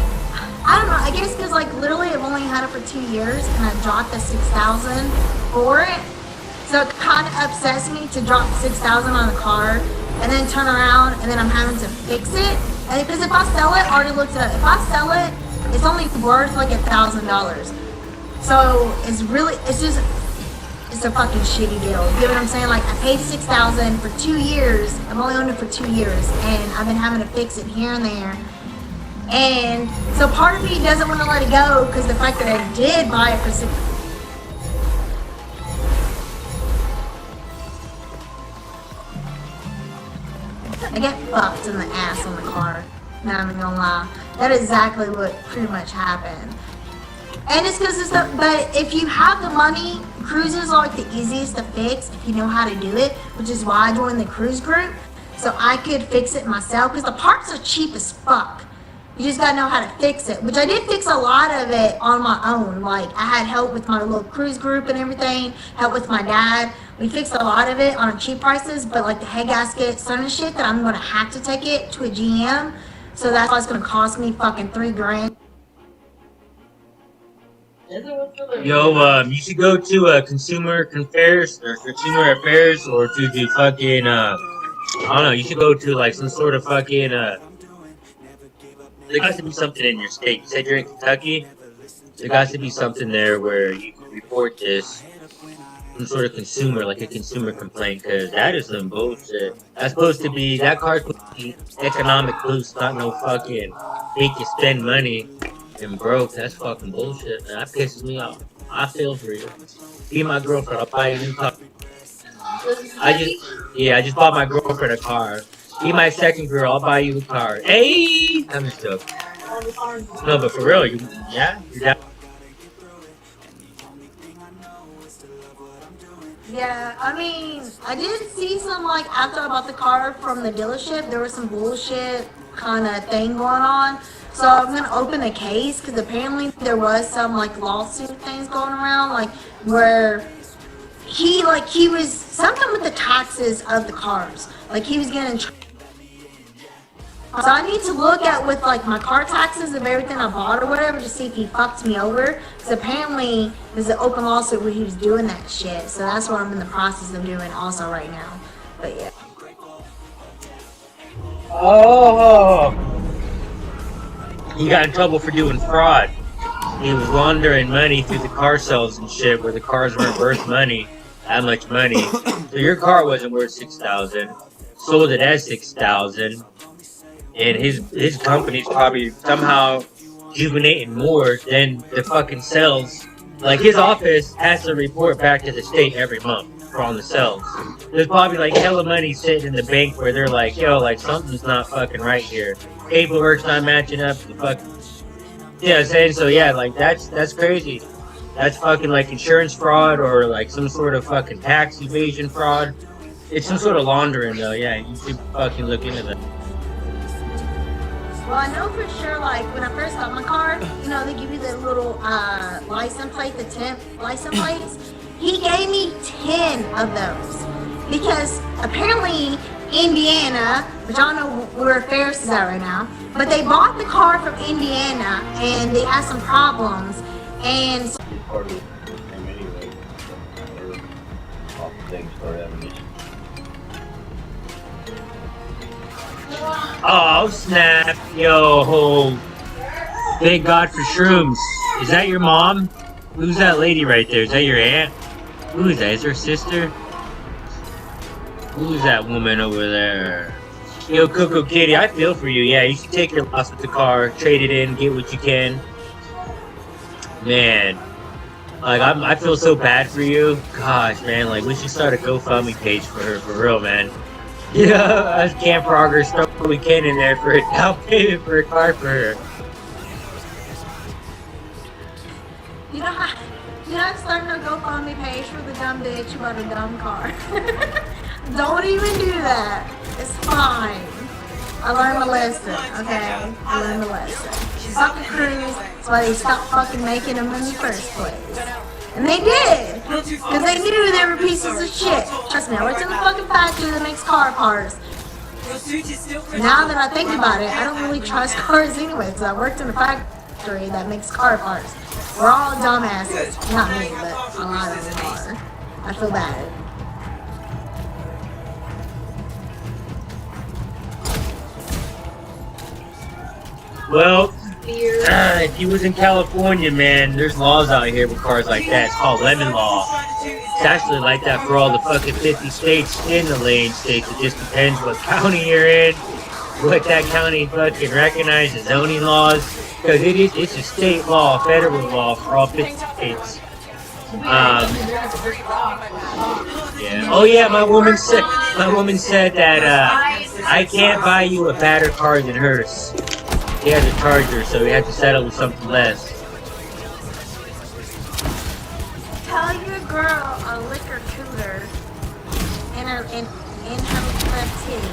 I don't know, I guess because, like, literally I've only had it for 2 years and I dropped the $6,000 for it. So it kind of upsets me to drop $6,000 on a car and then turn around and then I'm having to fix it. And because if I sell it, I already looked it up. If I sell it, it's only worth like $1,000. So it's really, it's a fucking shitty deal. You get what I'm saying? Like, I paid $6,000 for 2 years. I've only owned it for 2 years and I've been having to fix it here and there. And so part of me doesn't want to let it go because the fact that I did buy it for I get fucked in the ass on the car. Not even gonna lie. That is exactly what pretty much happened. And it's because but if you have the money, cruises are like the easiest to fix if you know how to do it, which is why I joined the cruise group. So I could fix it myself because the parts are cheap as fuck. You just gotta know how to fix it, which I did fix a lot of it on my own. Like, I had help with my little cruise group and everything, help with my dad. We fixed a lot of it on cheap prices, but like the head gasket, certain shit that I'm gonna have to take it to a GM. So that's why it's gonna cost me fucking $3 grand. Yo, you should go to Consumer Affairs or to the fucking I don't know. You should go to like some sort of fucking There has to be something in your state. You said you're in Kentucky. There has to be something there where you can report this, some sort of consumer, like a consumer complaint, because that is some bullshit. That's supposed to be, that card's supposed to be economic boost, not no fucking make you spend money and broke. That's fucking bullshit, man. That pisses me off. I feel for you. Be my girlfriend. I'll buy you a new car. I just bought my girlfriend a car. Be my second girl, I'll buy you a car. Hey! I'm just joking. No, but for real, you're down. Yeah, I mean, I did see some, like, after I bought the car from the dealership, there was some bullshit kind of thing going on. So I'm going to open a case, because apparently there was some, like, lawsuit things going around, like, where he was something with the taxes of the cars. Like, he was getting so I need to look at with like my car taxes of everything I bought or whatever to see if he fucked me over. Because apparently there's an open lawsuit where he was doing that shit. So that's what I'm in the process of doing also right now. But yeah. Oh! He got in trouble for doing fraud. He was laundering money through the car sales and shit where the cars weren't worth money. That much money. So your car wasn't worth $6,000. Sold it as $6,000. And his company's probably somehow juvenating more than the fucking sales. Like, his office has to report back to the state every month for all the sales. There's probably like hella money sitting in the bank where they're like, yo, like something's not fucking right here. Paperwork's not matching up. The fucking yeah, saying so. Yeah, like that's crazy. That's fucking like insurance fraud or like some sort of fucking tax evasion fraud. It's some sort of laundering though. Yeah, you should fucking look into that. Well, I know for sure, like, when I first got my car, you know, they give you the little license plate, the temp license plates. He gave me 10 of those. Because apparently Indiana, which I don't know where Ferris is at right now, but they bought the car from Indiana and they had some problems. And so Part of the same anyway. Or all the things start having issues. Oh snap! Yo, thank God for shrooms. Is that your mom? Who's that lady right there? Is that your aunt? Who is that? Is her sister? Who's that woman over there? Yo, Coco Kitty, I feel for you. Yeah, you should take your loss with the car, trade it in, get what you can. Man, like I feel so bad for you. Gosh, man, like we should start a GoFundMe page for her, for real, man. Yeah, us Camp Progress, throw what we can in there for a down payment for a car for her. you know how I'm starting a GoFundMe page for the dumb bitch who bought a dumb car. Don't even do that. It's fine. I learned my lesson, okay? I learned the lesson. Fucking crews, that's why they stopped fucking making them in the first place. And they did, because they knew they were pieces of shit. Trust me, I worked in the fucking factory that makes car parts. Now that I think about it, I don't really trust cars anyway, because I worked in a factory that makes car parts. We're all dumbasses. Not me, but a lot of them are. I feel bad. Well, if you was in California, man, there's laws out here with cars like that. It's called lemon law. It's actually like that for all the fucking 50 states in the lane states. It just depends what county you're in, what that county fucking recognizes zoning laws. Because it's a state law, federal law for all 50 states. Yeah. Oh yeah, my woman said that I can't buy you a better car than hers. He has a Charger, so we have to settle with something less. Tell your girl a liquor cooler in her left titty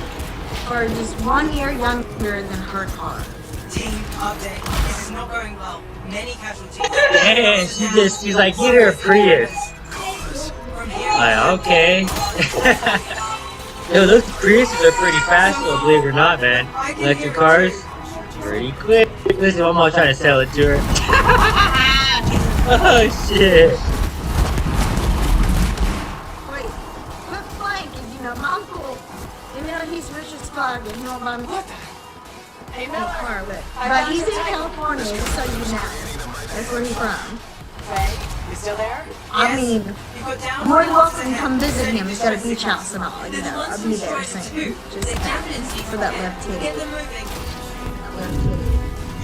for just 1 year younger than her car. Team update. This is not going well. Many casualties. Yeah, she's like, get her a Prius. Like, okay. Yo, those Priuses are pretty fast though, believe it or not, man. Electric cars, pretty quick. Listen, I'm all trying to sell it to her. Oh shit. Wait, quit flanking, you know, my uncle, even though he's rich as fuck, and he don't buy me a car, but he's in California, just so you know. That's where he's from. Okay, you still there? I mean, more than welcome to come visit him. He's got a beach house and all, you know. I'll be there soon. Just for that left titty.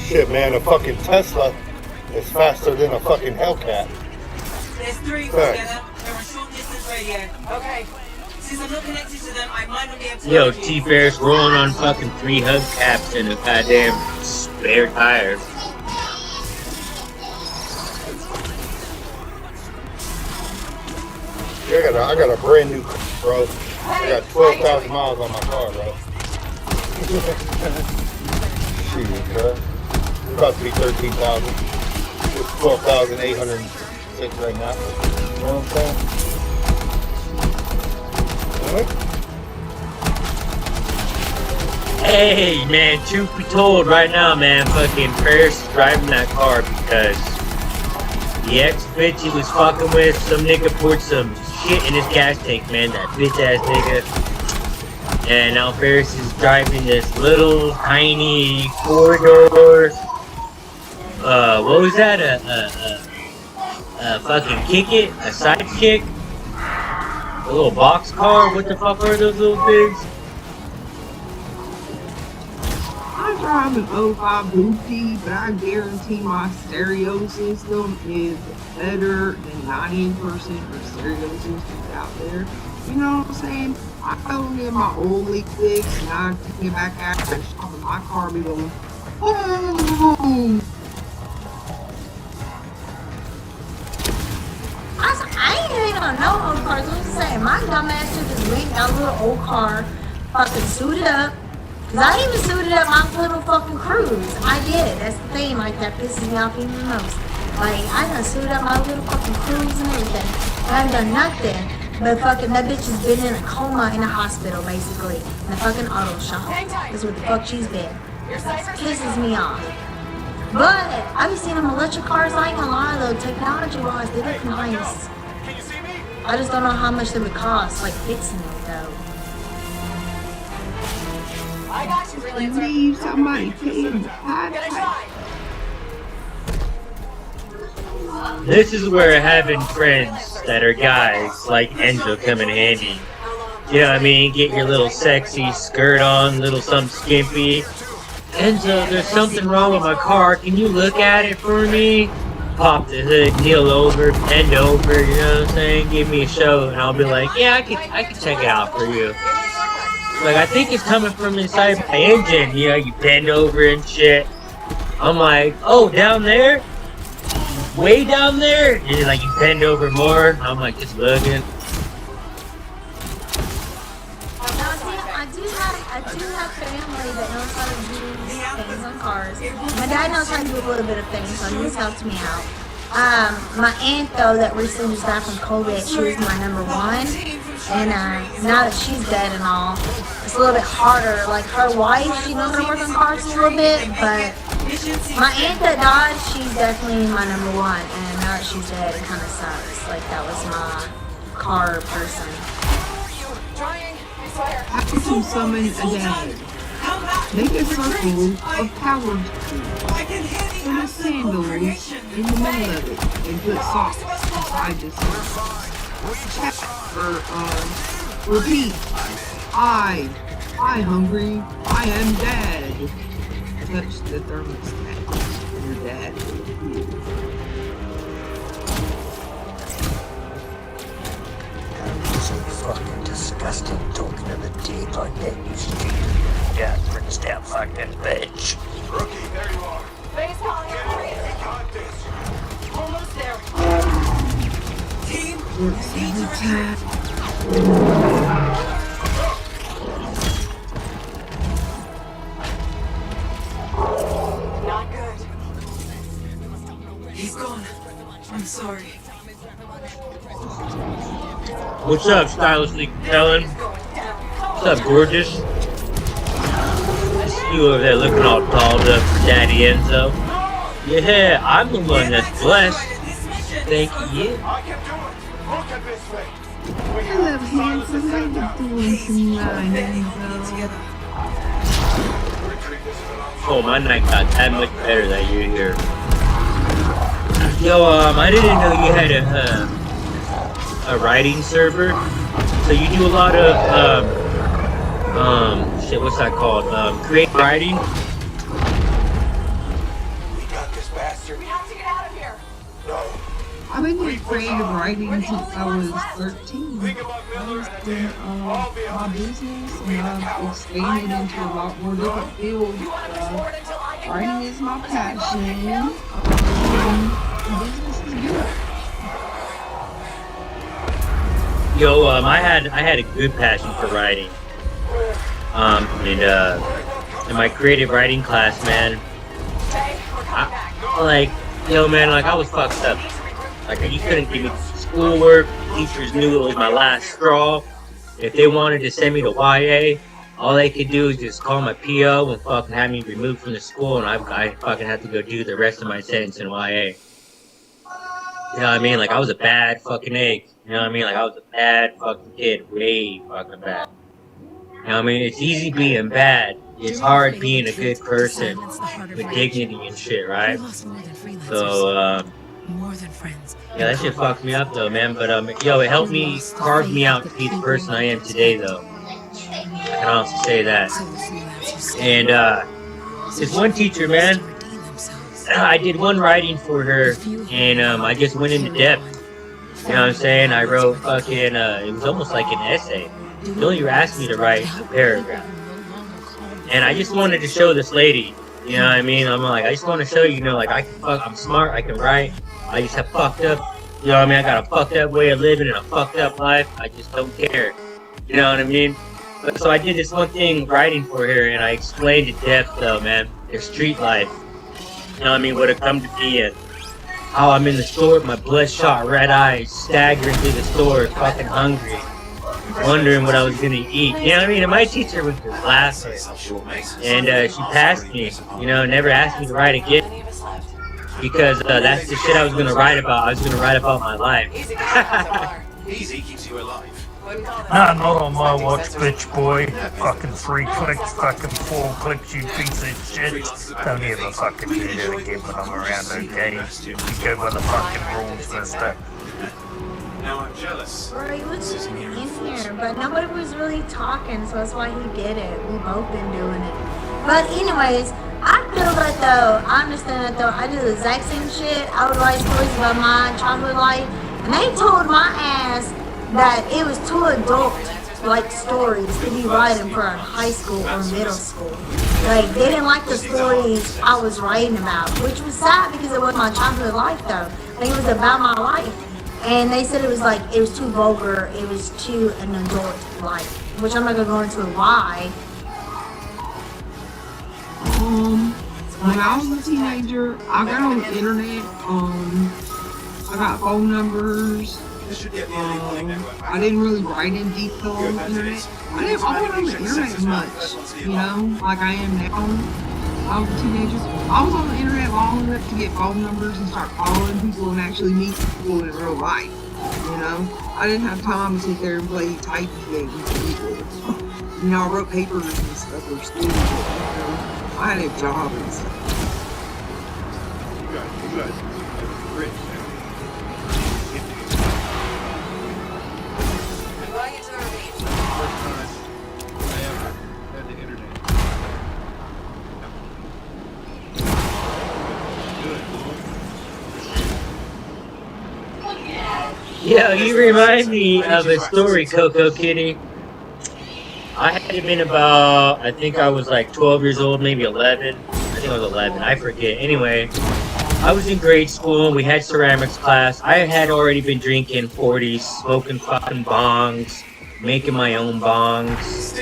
Shit, man, a fucking Tesla is faster than a fucking Hellcat. There's 3 together. They're on short distance radio. Okay. Since I'm not connected to them, I might not be able to. Yo, T-Ferris rolling on fucking 3 hubcaps and a goddamn spare tire. I got a brand new car, bro. I got 12,000 miles on my car, bro. Shit, bro. It's about to be 13,000. It's 12,806 right now. You know what I'm saying? Hey, man, truth be told, right now, man, fucking Ferris is driving that car because the ex-bitch he was fucking with, some nigga poured some shit in his gas tank, man, that bitch-ass nigga. And now Ferris is driving this little, tiny, 4-door, what was that, a fucking kick it, a sidekick, a little box car, what the fuck are those little things? I drive an 05 Buki, but I guarantee my stereo system is better than 90% of stereo systems out there. You know what I'm saying? I don't get my oil leak fixed, and I get back out and shop in my car be going, oh. I ain't hating on no old cars. I'm just saying, my dumb ass shit just went got a little old car, fucking suited up. Cause I even suited up my little fucking cruise. I did. That's the thing, like, that pisses me off even the most. Like, I done suited up my little fucking cruise and everything. I haven't done nothing. But fucking, that bitch has been in a coma in a hospital, basically. In a fucking auto shop. That's what the fuck she's been. It pisses me off. But, I've seen them electric cars, I ain't gonna lie though, technology-wise, they look nice. I just don't know how much they would cost, like, fixing it though. I got you, really. Leave somebody paying the This is where having friends that are guys like Enzo come in handy. You know what I mean? Get your little sexy skirt on, little something skimpy. Enzo, there's something wrong with my car. Can you look at it for me? Pop the hood, kneel over, bend over, you know what I'm saying? Give me a show, and I'll be like, yeah, I can check it out for you. Like, I think it's coming from inside my engine. You know, you bend over and shit. I'm like, oh, down there? Way down there? And like, you bend over more. I'm like, just looking. I do have family that knows how to do things on cars. My dad knows how to do a little bit of things, so he's helped me out. My aunt, though, that recently just got from COVID, she was my number one. And now that she's dead and all, it's a little bit harder. Like her wife, she knows how to work on cars a little bit, but my aunt that died, she's definitely my number one. And now that she's dead, it kind of sucks. Like that was my car person. I can summon a dad. Make a circle of power put a sandals in the middle of it and put socks inside the circle. Check or repeat. I hungry. I am dad. Touch the thermostat. Your dad will appear. So fucking disgusting talking to the dead like that. You stupid dad rinsed out fucking bitch. Rookie, there you are. Face calling out for you. We got this. Almost there. Team, Works every time. not good. He's gone. I'm sorry. What's up, stylishly Kellen? What's up, gorgeous? It's you over there looking all dolled up for Daddy Enzo. Yeah, I'm the one that's blessed. Thank you. Hello, handsome. How you doing tonight, Enzo? Oh, my night got that much better that you're here. Yo, I didn't know you had a writing server. So you do a lot of, shit, what's that called? Creative writing? We got this bastard. We have to get out of here. No. I've been doing creative writing since I was 13. I've been my business and I've expanded into a lot more different fields. Writing is my passion. Business is good. Yo, I had a good passion for writing. In my creative writing class, man, I was fucked up. Like, you couldn't give me schoolwork. Teachers knew it was my last straw. If they wanted to send me to YA, all they could do is just call my PO and fucking have me removed from the school, and I fucking had to go do the rest of my sentence in YA. You know what I mean? Like, I was a bad fucking egg. You know what I mean? Like, I was a bad fucking kid. Way fucking bad. You know what I mean? It's easy being bad. It's hard being a good person with dignity and shit, right? So, yeah, that shit fucked me up though, man. But, yo, it helped me, carve me out to be the person I am today, though. I can honestly say that. And, this one teacher, man, I did one writing for her, and, I just went into depth. You know what I'm saying? I wrote fucking, it was almost like an essay. She only asked me to write a paragraph. And I just wanted to show this lady, you know what I mean? I'm like, I just want to show you, you know, like, I'm smart, I can write. I just have fucked up, you know what I mean? I got a fucked up way of living and a fucked up life. I just don't care. You know what I mean? But, so I did this one thing writing for her, and I explained in depth, though, man, their street life. You know what I mean? What it come to be, and how I'm in the store with my bloodshot red eyes, staggering through the store, fucking hungry, wondering what I was gonna eat. You know what I mean? And my teacher was just laughing, and she passed me. You know, never asked me to write again, because that's the shit I was gonna write about. I was gonna write about my life. Easy keeps you alive. Nah, not on my watch, bitch boy. Fucking 3 clicks, fucking 4 clicks, you piece of shit. Don't ever fucking do that again when I'm around, okay? You go by the fucking rules, mister. Now I'm jealous. Bro, he was just in here, but nobody was really talking, so that's why he did it. We both been doing it. But anyways, I feel that though, I understand that though, I do the exact same shit. I would write stories about my childhood life, and they told my ass that it was too adult-like stories to be writing for high school or middle school. Like, they didn't like the stories I was writing about, which was sad because it was my childhood life though. Like, it was about my life. And they said it was like, it was too vulgar, it was too an adult life, which I'm not gonna go into why. When I was a teenager, I got on the internet. I got phone numbers. I didn't really write in detail on the internet. I wasn't on the internet as much, you know, like I am now. I was a teenager. I was on the internet long enough to get phone numbers and start calling people and actually meet people in real life. You know, I didn't have time to sit there and play typing games with people. You know, I wrote papers and stuff for school. You know, I had a job and stuff. You guys, rich. Yo, you remind me of a story, Coco Kitty. I had been about, I think I was like 12 years old, maybe 11. I think I was 11, I forget. Anyway, I was in grade school, we had ceramics class. I had already been drinking 40s, smoking fucking bongs, making my own bongs,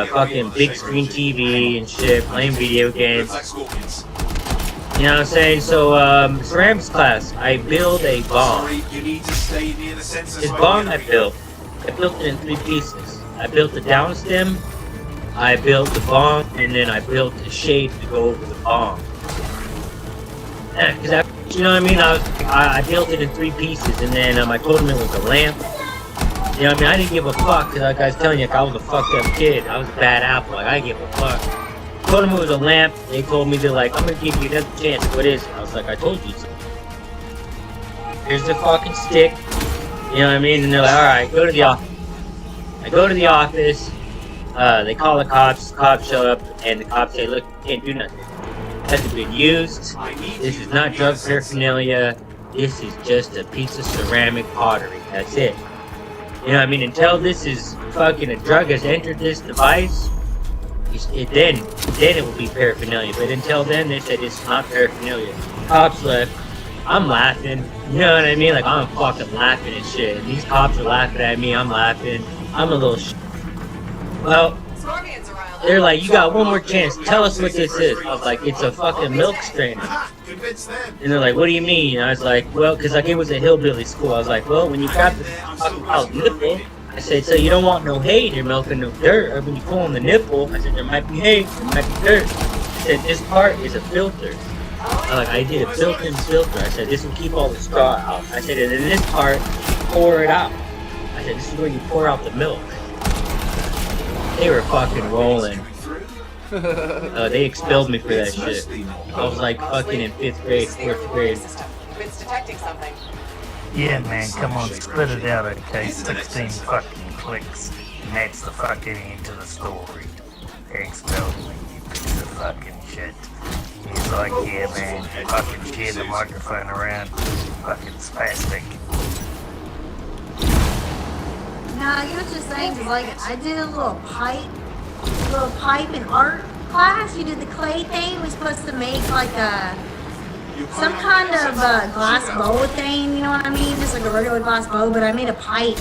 fucking big screen TV and shit, playing video games. You know what I'm saying? So, ceramics class, I build a bong. This bong I built it in 3 pieces. I built the down stem, I built the bong, and then I built the shade to go over the bong. Cause you know what I mean? I built it in 3 pieces, and then I told them it was a lamp. You know what I mean? I didn't give a fuck, cause like I was telling you, I was a fucked up kid. I was a bad apple, like I give a fuck. I told them it was a lamp. They told me, they're like, I'm gonna give you another chance. What is it? I was like, I told you so. Here's the fucking stick. You know what I mean? And they're like, alright, go to the office. I go to the office. They call the cops. The cops show up, and the cops say, look, you can't do nothing. Hasn't been used. This is not drug paraphernalia. This is just a piece of ceramic pottery. That's it. You know what I mean? Until this is fucking a drug has entered this device, then it will be paraphernalia. But until then, they said it's not paraphernalia. Cops left. I'm laughing. You know what I mean? Like, I'm fucking laughing and shit. And these cops are laughing at me. I'm laughing. I'm a little Well, they're like, you got one more chance. Tell us what this is. I was like, it's a fucking milk strainer. And they're like, what do you mean? And I was like, well, because like it was a hillbilly school. I was like, well, when you grab the fucking child's nipple, I said, so you don't want no hay, you're milking no dirt. Or when you pull on the nipple, I said, there might be hay, there might be dirt. I said, this part is a filter. I did a built-in filter. I said, this will keep all the straw out. I said, and in this part, pour it out. I said, this is where you pour out the milk. They were fucking rolling. They expelled me for that shit. I was like fucking in 5th grade, 4th grade. It's detecting something. Yeah, man, come on, split it out, okay? 16 fucking clicks. And that's the fucking end to the story. They expelled me, you piece of fucking shit. He's like, yeah, man, fucking tear the microphone around. Fucking spastic. No, I get what you're saying, because, like, I did a little pipe in art class. You did the clay thing. We're supposed to make, like, some kind of glass bowl thing, you know what I mean? Just like a regular glass bowl, but I made a pipe.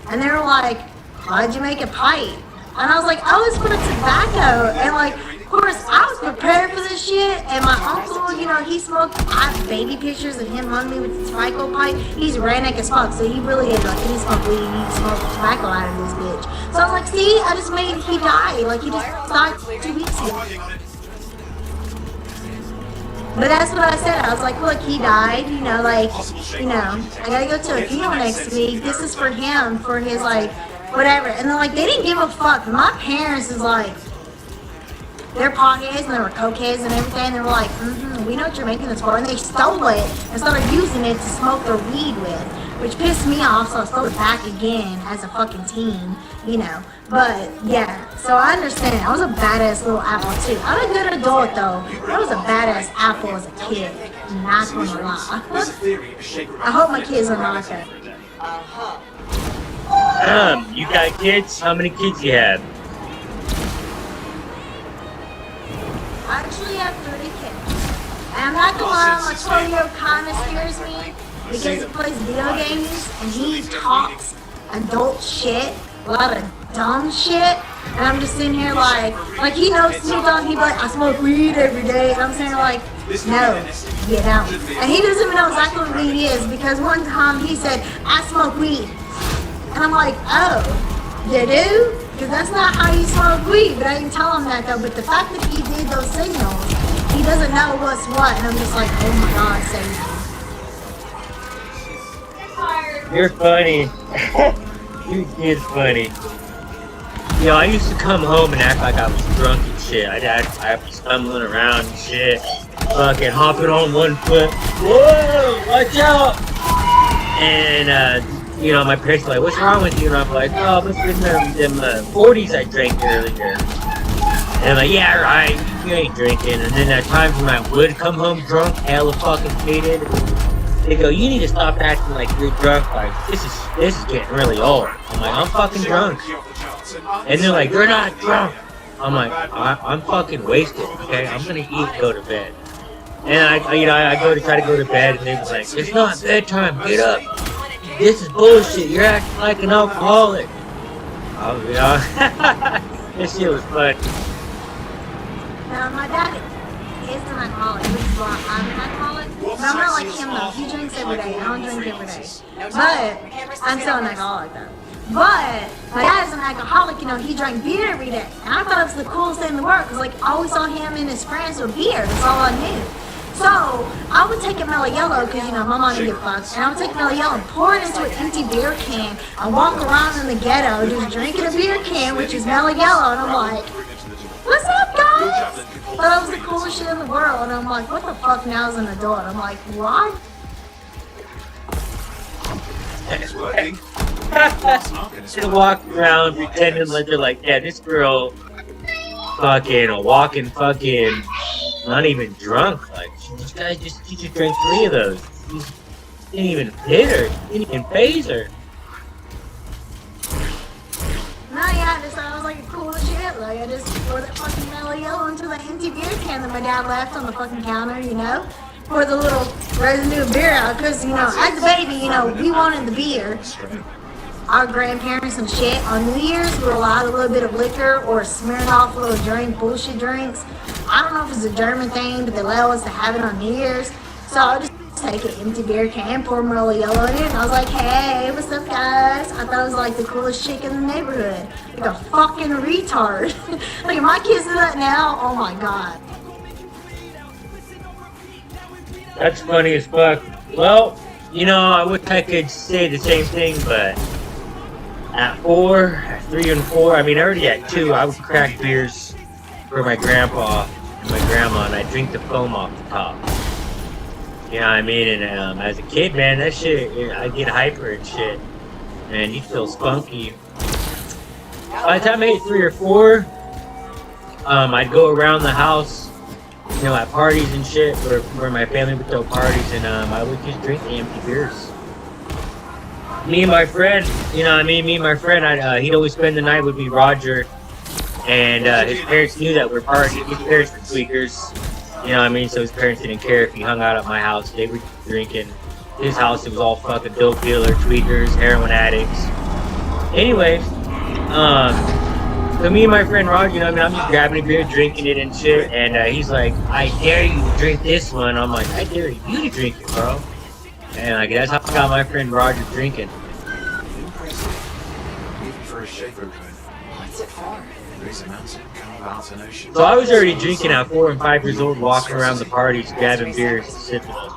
And they were like, why'd you make a pipe? And I was like, I was for tobacco. And, like, of course, I was prepared for this shit, and my uncle, you know, he smoked, I have baby pictures of him on me with the tobacco pipe. He's redneck as fuck, so he really is, like, he smoked weed, he smoked tobacco out of this bitch. So I was like, see, I just made he die, like, he just died 2 weeks ago. But that's what I said, I was like, look, he died, you know, like, you know, I gotta go to a funeral next week, this is for him, for his, like, whatever. And then, like, they didn't give a fuck. My parents is like, they're potheads and they were cokeheads and everything. They were like, we know what you're making this for. And they stole it and started using it to smoke their weed with, which pissed me off. So I stole it back again as a fucking teen, you know. But yeah, so I understand. I was a badass little apple too. I'm a good adult though. I was a badass apple as a kid. Not gonna lie. I hope my kids are not that. You got kids? How many kids you have? I actually have 3 kids. And I'm not gonna lie, my 12-year-old kind of scares me because he plays video games and he talks adult shit, a lot of dumb shit. And I'm just sitting here like he knows Snoop Dogg, he'd be like, I smoke weed every day. And I'm sitting here like, no, you don't. And he doesn't even know exactly what weed is because one time he said, I smoke weed. And I'm like, oh, you do? Because that's not how you smoke weed. But I didn't tell him that though. But the fact that he did those signals, he doesn't know what's what. And I'm just like, oh my God, save me. You're funny. You kid's funny. Yo, I used to come home and act like I was drunk and shit. I'd be stumbling around and shit. Fucking hopping on one foot. Whoa, watch out! And, you know, my parents were like, what's wrong with you? And I'm like, oh, must have been them 40s I drank earlier. And I'm like, yeah, right, you ain't drinking. And then at times when I would come home drunk, hella fucking faded, they go, you need to stop acting like you're drunk. Like, this is getting really old. I'm like, I'm fucking drunk. And they're like, you're not drunk. I'm like, I'm fucking wasted, okay? I'm gonna eat and go to bed. And I go to try to go to bed, and they're like, it's not bedtime, get up. This is bullshit, you're acting like an alcoholic. Oh, yeah. This shit was fun. Now, my dad is an alcoholic, which is why I'm an alcoholic. But I'm not like him though. He drinks every day. I don't drink every day. But I'm still an alcoholic though. But my dad's an alcoholic, you know, he drank beer every day. And I thought it was the coolest thing in the world because like I always saw him and his friends with beer. That's all I knew. So I would take a Mellow Yellow because you know my mom didn't give fucks, and I would take Mellow Yellow and pour it into an empty beer can and walk around in the ghetto just drinking a beer can, which is Mellow Yellow, and I'm like, what's up, guys? Thought that was the coolest shit in the world, and I'm like, what the fuck? Now as an adult, I'm like, what? It's working. Just walk around pretending like they're like, yeah, this girl fucking walking fucking not even drunk. Like she just drank 3 of those. She didn't even hit her. Didn't even phase her. No, yeah, I just thought it was like the coolest shit. Like I just poured that fucking Mellow Yellow into the empty beer can that my dad left on the fucking counter, you know? Pour the little residue of beer out, because, you know, as a baby, you know, we wanted the beer. Our grandparents and shit, on New Year's, we were allowed a little bit of liquor or smearing off little bullshit drinks. I don't know if it's a German thing, but they allow us to have it on New Year's. So I would just take an empty beer can, pour Mellow Yellow in it, and I was like, hey, what's up, guys? I thought it was like the coolest chick in the neighborhood. Like a fucking retard. Like, if my kids do that now, oh my God. That's funny as fuck. Well, you know, I wish I could say the same thing, but at 3 and 4, I mean, already at 2, I would crack beers for my grandpa and my grandma, and I'd drink the foam off the top. You know what I mean? And as a kid, man, that shit, I'd get hyper and shit, and you'd feel spunky. By the time I hit 3 or 4, I'd go around the house, you know, at parties and shit, where my family would throw parties, and I would just drink the empty beers. Me and my friend, you know what I mean? Me and my friend, he'd always spend the night with me, Roger, and his parents knew that we're partying. His parents were tweakers, you know what I mean? So his parents didn't care if he hung out at my house. They were drinking. His house, it was all fucking dope dealer, tweakers, heroin addicts. Anyways, so me and my friend Roger, you know what I mean, I'm just grabbing a beer, drinking it and shit, and he's like, I dare you to drink this one. I'm like, I dare you to drink it, bro. And like, that's how I got my friend Roger drinking. So I was already drinking at 4 and 5 years old, walking around the parties, grabbing beers, and sipping them.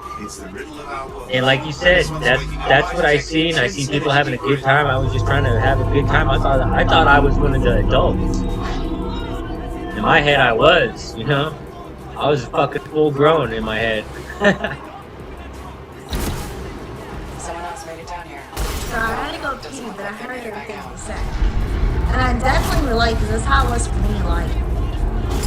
And like you said, that's what I seen. I see people having a good time. I was just trying to have a good time. I thought I was one of the adults. In my head, I was, you know. I was fucking full grown in my head. Someone else made it down here. So I had to go pee, but I heard everything he said. And I definitely relate, because that's how it was for me. Like,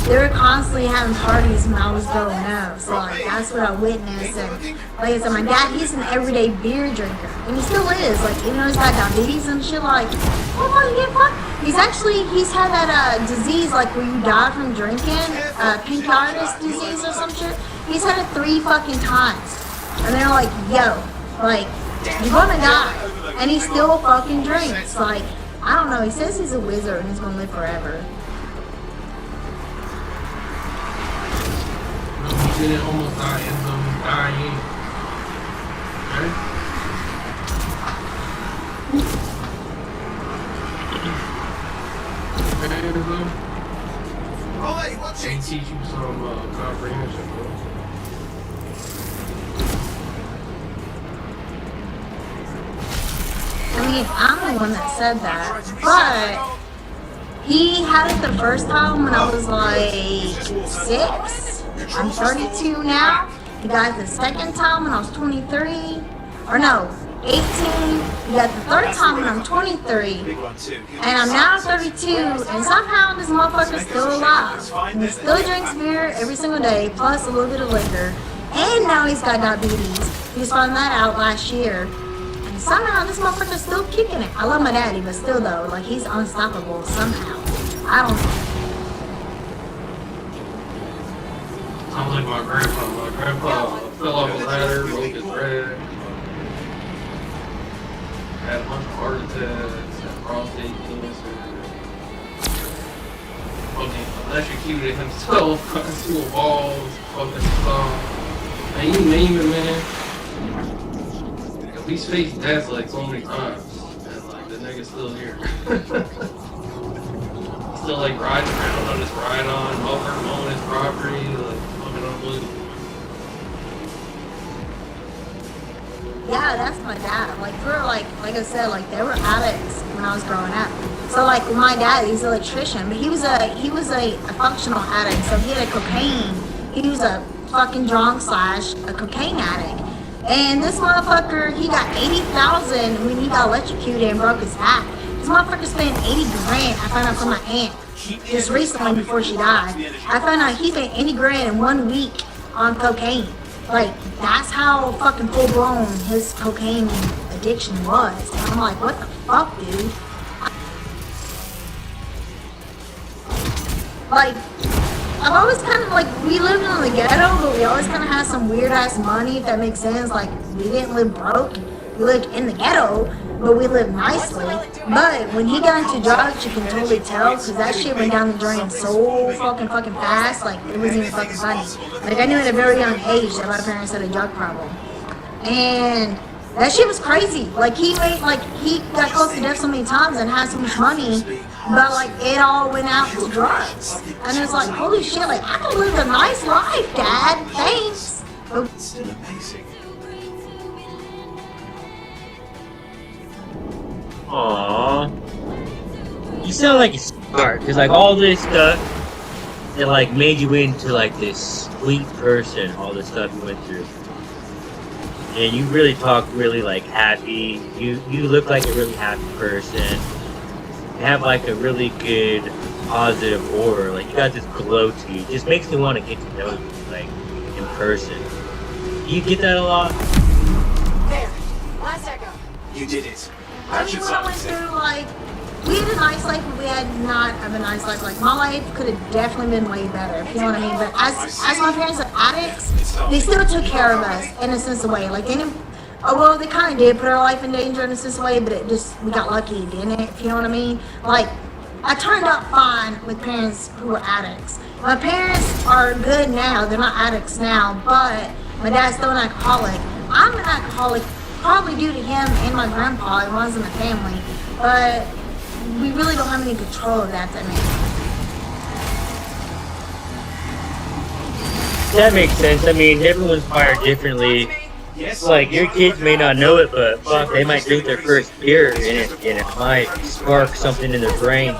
they were constantly having parties when I was growing up. So, like, that's what I witnessed. And, like I said, my dad, he's an everyday beer drinker. And he still is. Like, even though he's got diabetes and shit, like, oh, you get fucked. He's had that disease, like, where you die from drinking, pancreatitis disease or some shit. He's had it 3 fucking times. And they're like, yo, like, you're gonna die. And he still fucking drinks. Like, I don't know. He says he's a wizard and he's gonna live forever. He did almost die in some dying. Okay? They teach you some comprehension, bro. I mean, I'm the one that said that, but he had it the first time when I was like 6. I'm 32 now. He got it the second time when I was 23. Or no, 18. He got the third time when I'm 23. And I'm now 32, and somehow this motherfucker's still alive. And he still drinks beer every single day, plus a little bit of liquor. And now he's got diabetes. He just found that out last year. And somehow this motherfucker's still kicking it. I love my daddy, but still though, like he's unstoppable somehow. I don't know. Sounds like my grandpa. My grandpa fell off a ladder, broke his leg. Had a bunch of heart attacks, had prostate cancer. Fucking electrocuted himself into a wall, fucking stuff. And you name it, man. He's faced death like so many times. And like the nigga's still here. Still like riding around on his ride-on, mowing his property, like fucking unbelievable. Yeah, that's my dad. Like we're like I said, like they were addicts when I was growing up. So like with my dad, he's an electrician, but he was a functional addict. So he had a cocaine. He was a fucking drunk / a cocaine addict. And this motherfucker, he got 80,000 when he got electrocuted and broke his back. This motherfucker spent 80 grand. I found out from my aunt just recently before she died. I found out he spent 80 grand in 1 week on cocaine. Like, that's how fucking full blown his cocaine addiction was. And I'm like, what the fuck, dude? Like, I've always kind of like, we lived in the ghetto, but we always kind of had some weird ass money, if that makes sense. Like, we didn't live broke. We lived in the ghetto, but we lived nicely. But when he got into drugs, you can totally tell, because that shit went down the drain so fucking fast. Like, it wasn't even fucking funny. Like, I knew at a very young age that my parents had a drug problem. And that shit was crazy. Like, he got close to death so many times and had so much money, but like, it all went out to drugs. And it's like, holy shit, like, I could live a nice life, Dad. Thanks. But Still amazing. Aww. You sound like a smart, because like all this stuff, it like made you into like this sweet person, all the stuff you went through. And you really talk really like happy. You look like a really happy person. You have like a really good positive aura. Like you got this glow to you. It just makes me want to get to know you like in person. Do you get that a lot? there, last echo. You did it. I mean, what I went through, like, we had a nice life, but we had not have a nice life. Like, my life could have definitely been way better, if you know what I mean. But as my parents are addicts, they still took care of us in a sense of way. Like, they didn't, well, they kind of did put our life in danger in a sense of way, but it just, we got lucky, didn't it? If you know what I mean? Like, I turned out fine with parents who were addicts. My parents are good now. They're not addicts now, but my dad's still an alcoholic. I'm an alcoholic, probably due to him and my grandpa. It runs in the family, but we really don't have any control of that. That makes sense. I mean, everyone's wired differently. Like, your kids may not know it, but fuck, they might drink their first beer and it might spark something in their brain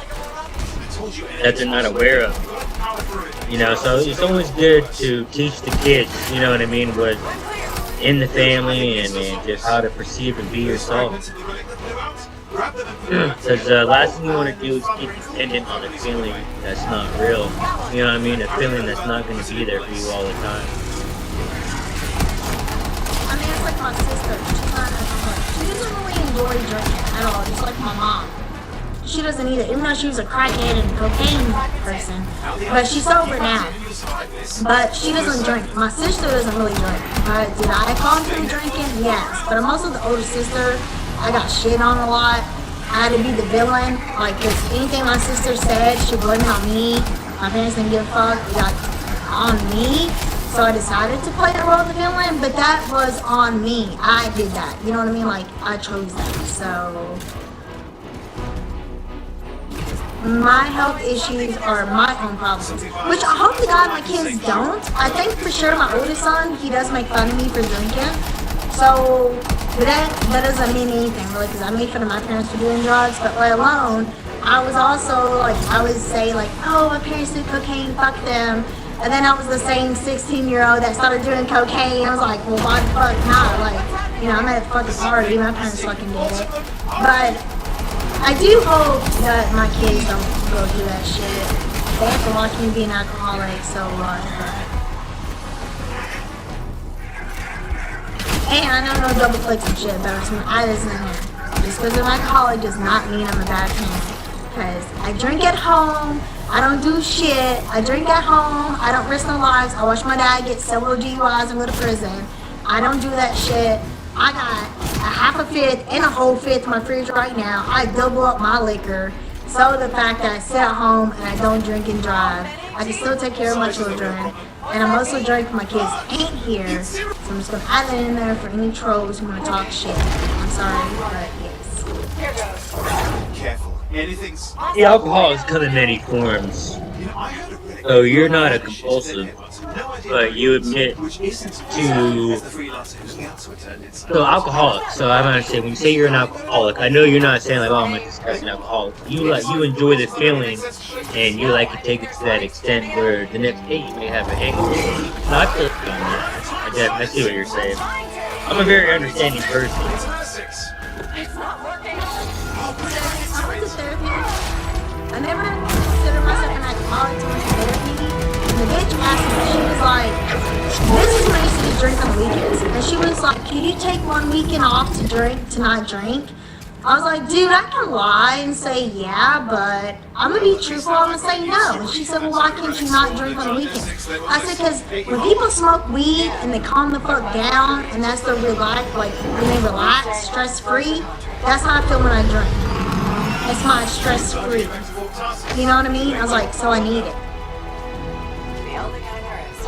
that they're not aware of. You know, so it's always good to teach the kids, you know what I mean, what in the family and just how to perceive and be yourself. Because last thing you want to do is get dependent on a feeling that's not real. You know what I mean? A feeling that's not going to be there for you all the time. I mean, it's like my sister. She's not an alcoholic. She doesn't really enjoy drinking at all, just like my mom. She doesn't either, even though she was a crackhead and cocaine person. But she's sober now. But she doesn't drink. My sister doesn't really drink. Did I call her drinking? Yes. But I'm also the older sister. I got shit on a lot. I had to be the villain. Like, cause anything my sister said, she blamed it on me. My parents didn't give a fuck. It got on me. So I decided to play the role of the villain, but that was on me. I did that. You know what I mean? Like, I chose that. So my health issues are my own problems, which I hope to God my kids don't. I think for sure my oldest son, he does make fun of me for drinking. So, but that doesn't mean anything really, because I made fun of my parents for doing drugs, but let alone, I was also like, I would say like, oh, my parents do cocaine, fuck them. And then I was the same 16-year-old that started doing cocaine. I was like, well, why the fuck not? Like, you know, I'm at a fucking party, my parents fucking did it. But I do hope that my kids don't go through that shit. They have to watch me be an alcoholic, so what? And I know no double clicks and shit, but I listen here. Just because I'm alcoholic does not mean I'm a bad parent. Because I drink at home, I don't do shit. I drink at home, I don't risk no lives. I watch my dad get several DUIs and go to prison. I don't do that shit. I got a half a fifth and a whole fifth in my fridge right now. I double up my liquor. So the fact that I sit at home and I don't drink and drive, I can still take care of my children. And I'm also drunk when my kids ain't here. So I'm just gonna add that in there for any trolls who wanna talk shit. I'm sorry, but yes. Careful. Anything's... The alcohol has come in many forms. So you're not a compulsive, but you admit to... So alcoholic, so I'm gonna say, when you say you're an alcoholic, I know you're not saying like, oh, I'm a disgusting alcoholic. You enjoy the feeling, and you like to take it to that extent where the next day you may have a hangover. No, I feel you on that. I see what you're saying. I'm a very understanding person. I went to therapy. I never considered myself an alcoholic to therapy. And the bitch asked me, she was like, this is when I used to drink on the weekends. And she was like, can you take 1 weekend off to not drink? I was like, dude, I can lie and say yeah, but I'm gonna be truthful, I'm gonna say no. And she said, well, why can't you not drink on the weekends? I said, because when people smoke weed and they calm the fuck down, and that's their relax, like when they relax, stress-free, that's how I feel when I drink. It's my stress-free. You know what I mean? I was like, so I need it.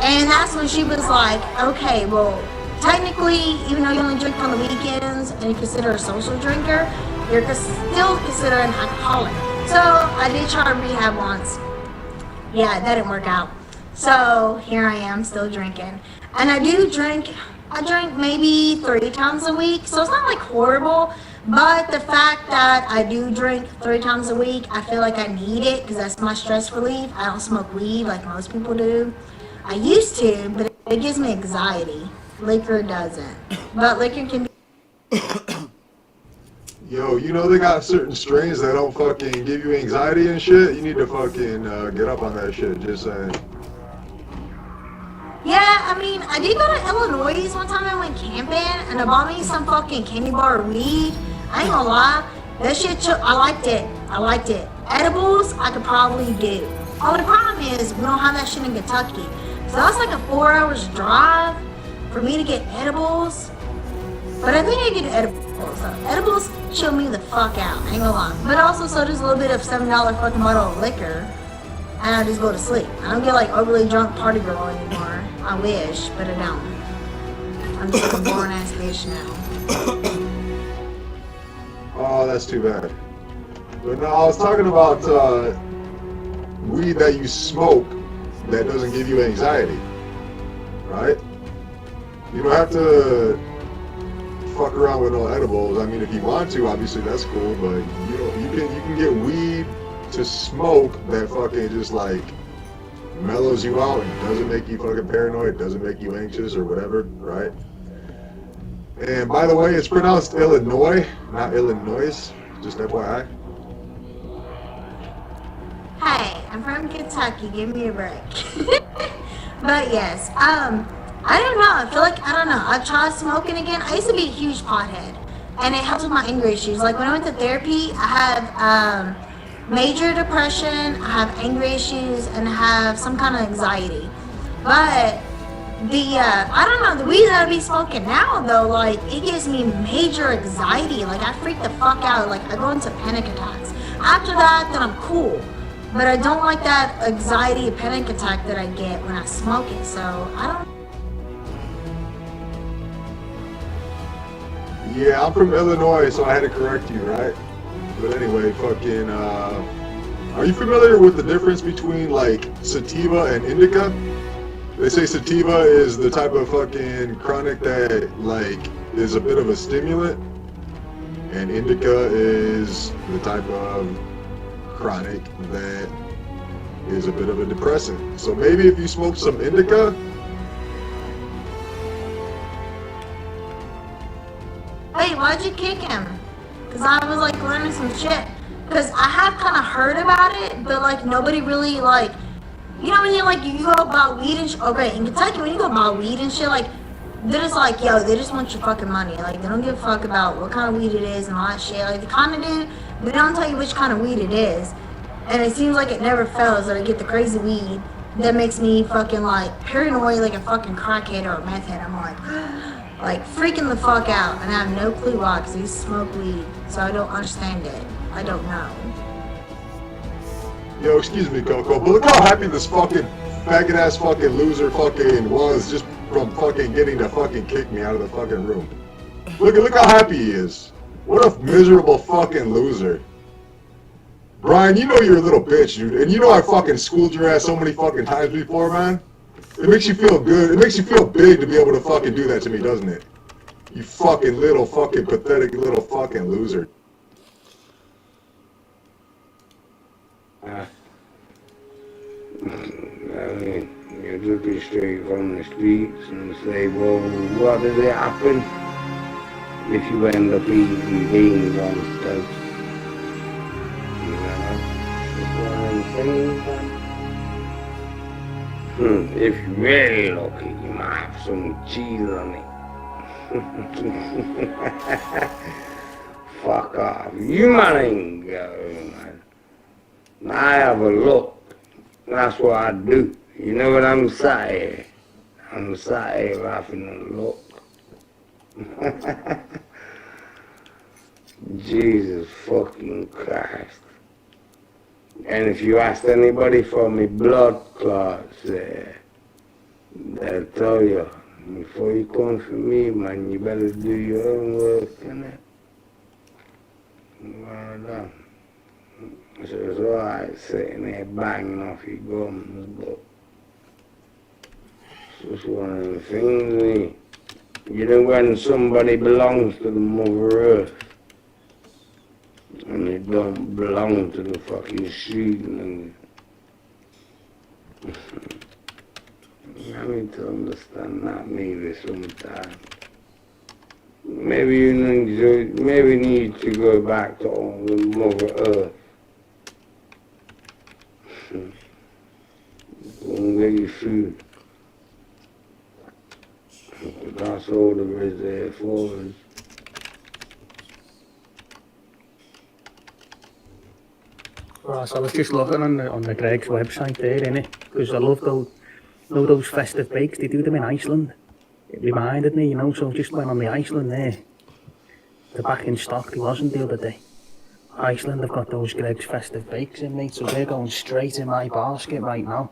And that's when she was like, okay, well, technically, even though you only drink on the weekends and you consider a social drinker, you're still considered an alcoholic. So I did try rehab once. Yeah, that didn't work out. So here I am still drinking. And I do drink, I drink maybe 3 times a week. So it's not like horrible, but the fact that I do drink 3 times a week, I feel like I need it because that's my stress relief. I don't smoke weed like most people do. I used to, but it gives me anxiety. Liquor doesn't. But liquor can be... Yo, you know they got certain strains that don't fucking give you anxiety and shit? You need to fucking get up on that shit, just saying. Yeah, I mean, I did go to Illinois one time. I went camping, and I bought me some fucking candy bar weed. I ain't gonna lie. That shit, I liked it. I liked it. Edibles, I could probably do. Oh, the problem is, we don't have that shit in Kentucky. So that's like a 4 hours drive for me to get edibles. But I think I get edibles. So edibles chill me the fuck out, I ain't gonna lie. But also, so there's a little bit of $7 fucking bottle of liquor, and I just go to sleep. I don't get like overly drunk party girl anymore. I wish, but I don't. I'm just a boring ass bitch now. Oh, that's too bad. But no, I was talking about weed that you smoke that doesn't give you anxiety, right? You don't have to fuck around with no edibles. I mean, if you want to, obviously that's cool, but you can get weed to smoke that fucking just like mellows you out and doesn't make you fucking paranoid, doesn't make you anxious or whatever, right? And by the way, it's pronounced Illinois, not Illinois, just FYI. Hey, I'm from Kentucky, give me a break. But yes, I don't know, I feel like, I don't know, I've tried smoking again. I used to be a huge pothead, and it helps with my anger issues. Like when I went to therapy, I have major depression, I have anger issues, and I have some kind of anxiety. But I don't know, the weed that I be smoking now though, like, it gives me major anxiety. Like, I freak the fuck out. Like, I go into panic attacks. After that, then I'm cool. But I don't like that anxiety panic attack that I get when I smoke it. So I don't. Yeah, I'm from Illinois, so I had to correct you, right? But anyway, fucking, are you familiar with the difference between, like, sativa and indica? They say sativa is the type of fucking chronic that, like, is a bit of a stimulant, and indica is the type of chronic that is a bit of a depressant. So maybe if you smoke some indica, Wait, why'd you kick him? Because I was like learning some shit. Because I have kind of heard about it, but like nobody really like, you know when you go about weed and shit. Okay, in Kentucky when you go about weed and shit, like they're just like, yo, they just want your fucking money. Like they don't give a fuck about what kind of weed it is and all that shit. Like they kind of do, but they don't tell you which kind of weed it is. And it seems like it never fails that I get the crazy weed that makes me fucking like paranoid like a fucking crackhead or a meth head. I'm like freaking the fuck out, and I have no clue why, because I smoke weed, so I don't understand it. I don't know. yo, excuse me, Coco, but look how happy this fucking faggot ass fucking loser fucking was just from fucking getting to fucking kick me out of the fucking room. Look how happy he is. What a miserable fucking loser. Brian, you know you're a little bitch, dude, and you know I fucking schooled your ass so many fucking times before, man. It makes you feel good. It makes you feel big to be able to fucking do that to me, doesn't it? You fucking little fucking pathetic little fucking loser. I mean, you took it straight from the streets and say, well, what did it happen if you end up eating beans on toast? You know, it's one of them things, man. If you're really lucky, you might have some cheese on it. Fuck off. You man ain't going, man. I have a look. That's what I do. You know what I'm saying? I'm sat here having a look. Jesus fucking Christ. And if you asked anybody for me blood clots there, they'll tell you, before you come for me, man, you better do your own work, innit? Well done. So it's alright sitting there banging off your gums, but it's just one of the things, you know, when somebody belongs to the Mother Earth, and they don't belong to the fucking street, and I need to understand that maybe sometime. Maybe you need to go back to the Mother Earth. Go and get your food. That's all there is there for us. Right, so I was just looking on the Greg's website there, innit? Because I love those festive bakes, they do them in Iceland. It reminded me, you know, so I just went on the Iceland there. They're back in stock, they wasn't the other day. Iceland have got those Greg's festive bakes in, mate, so they're going straight in my basket right now.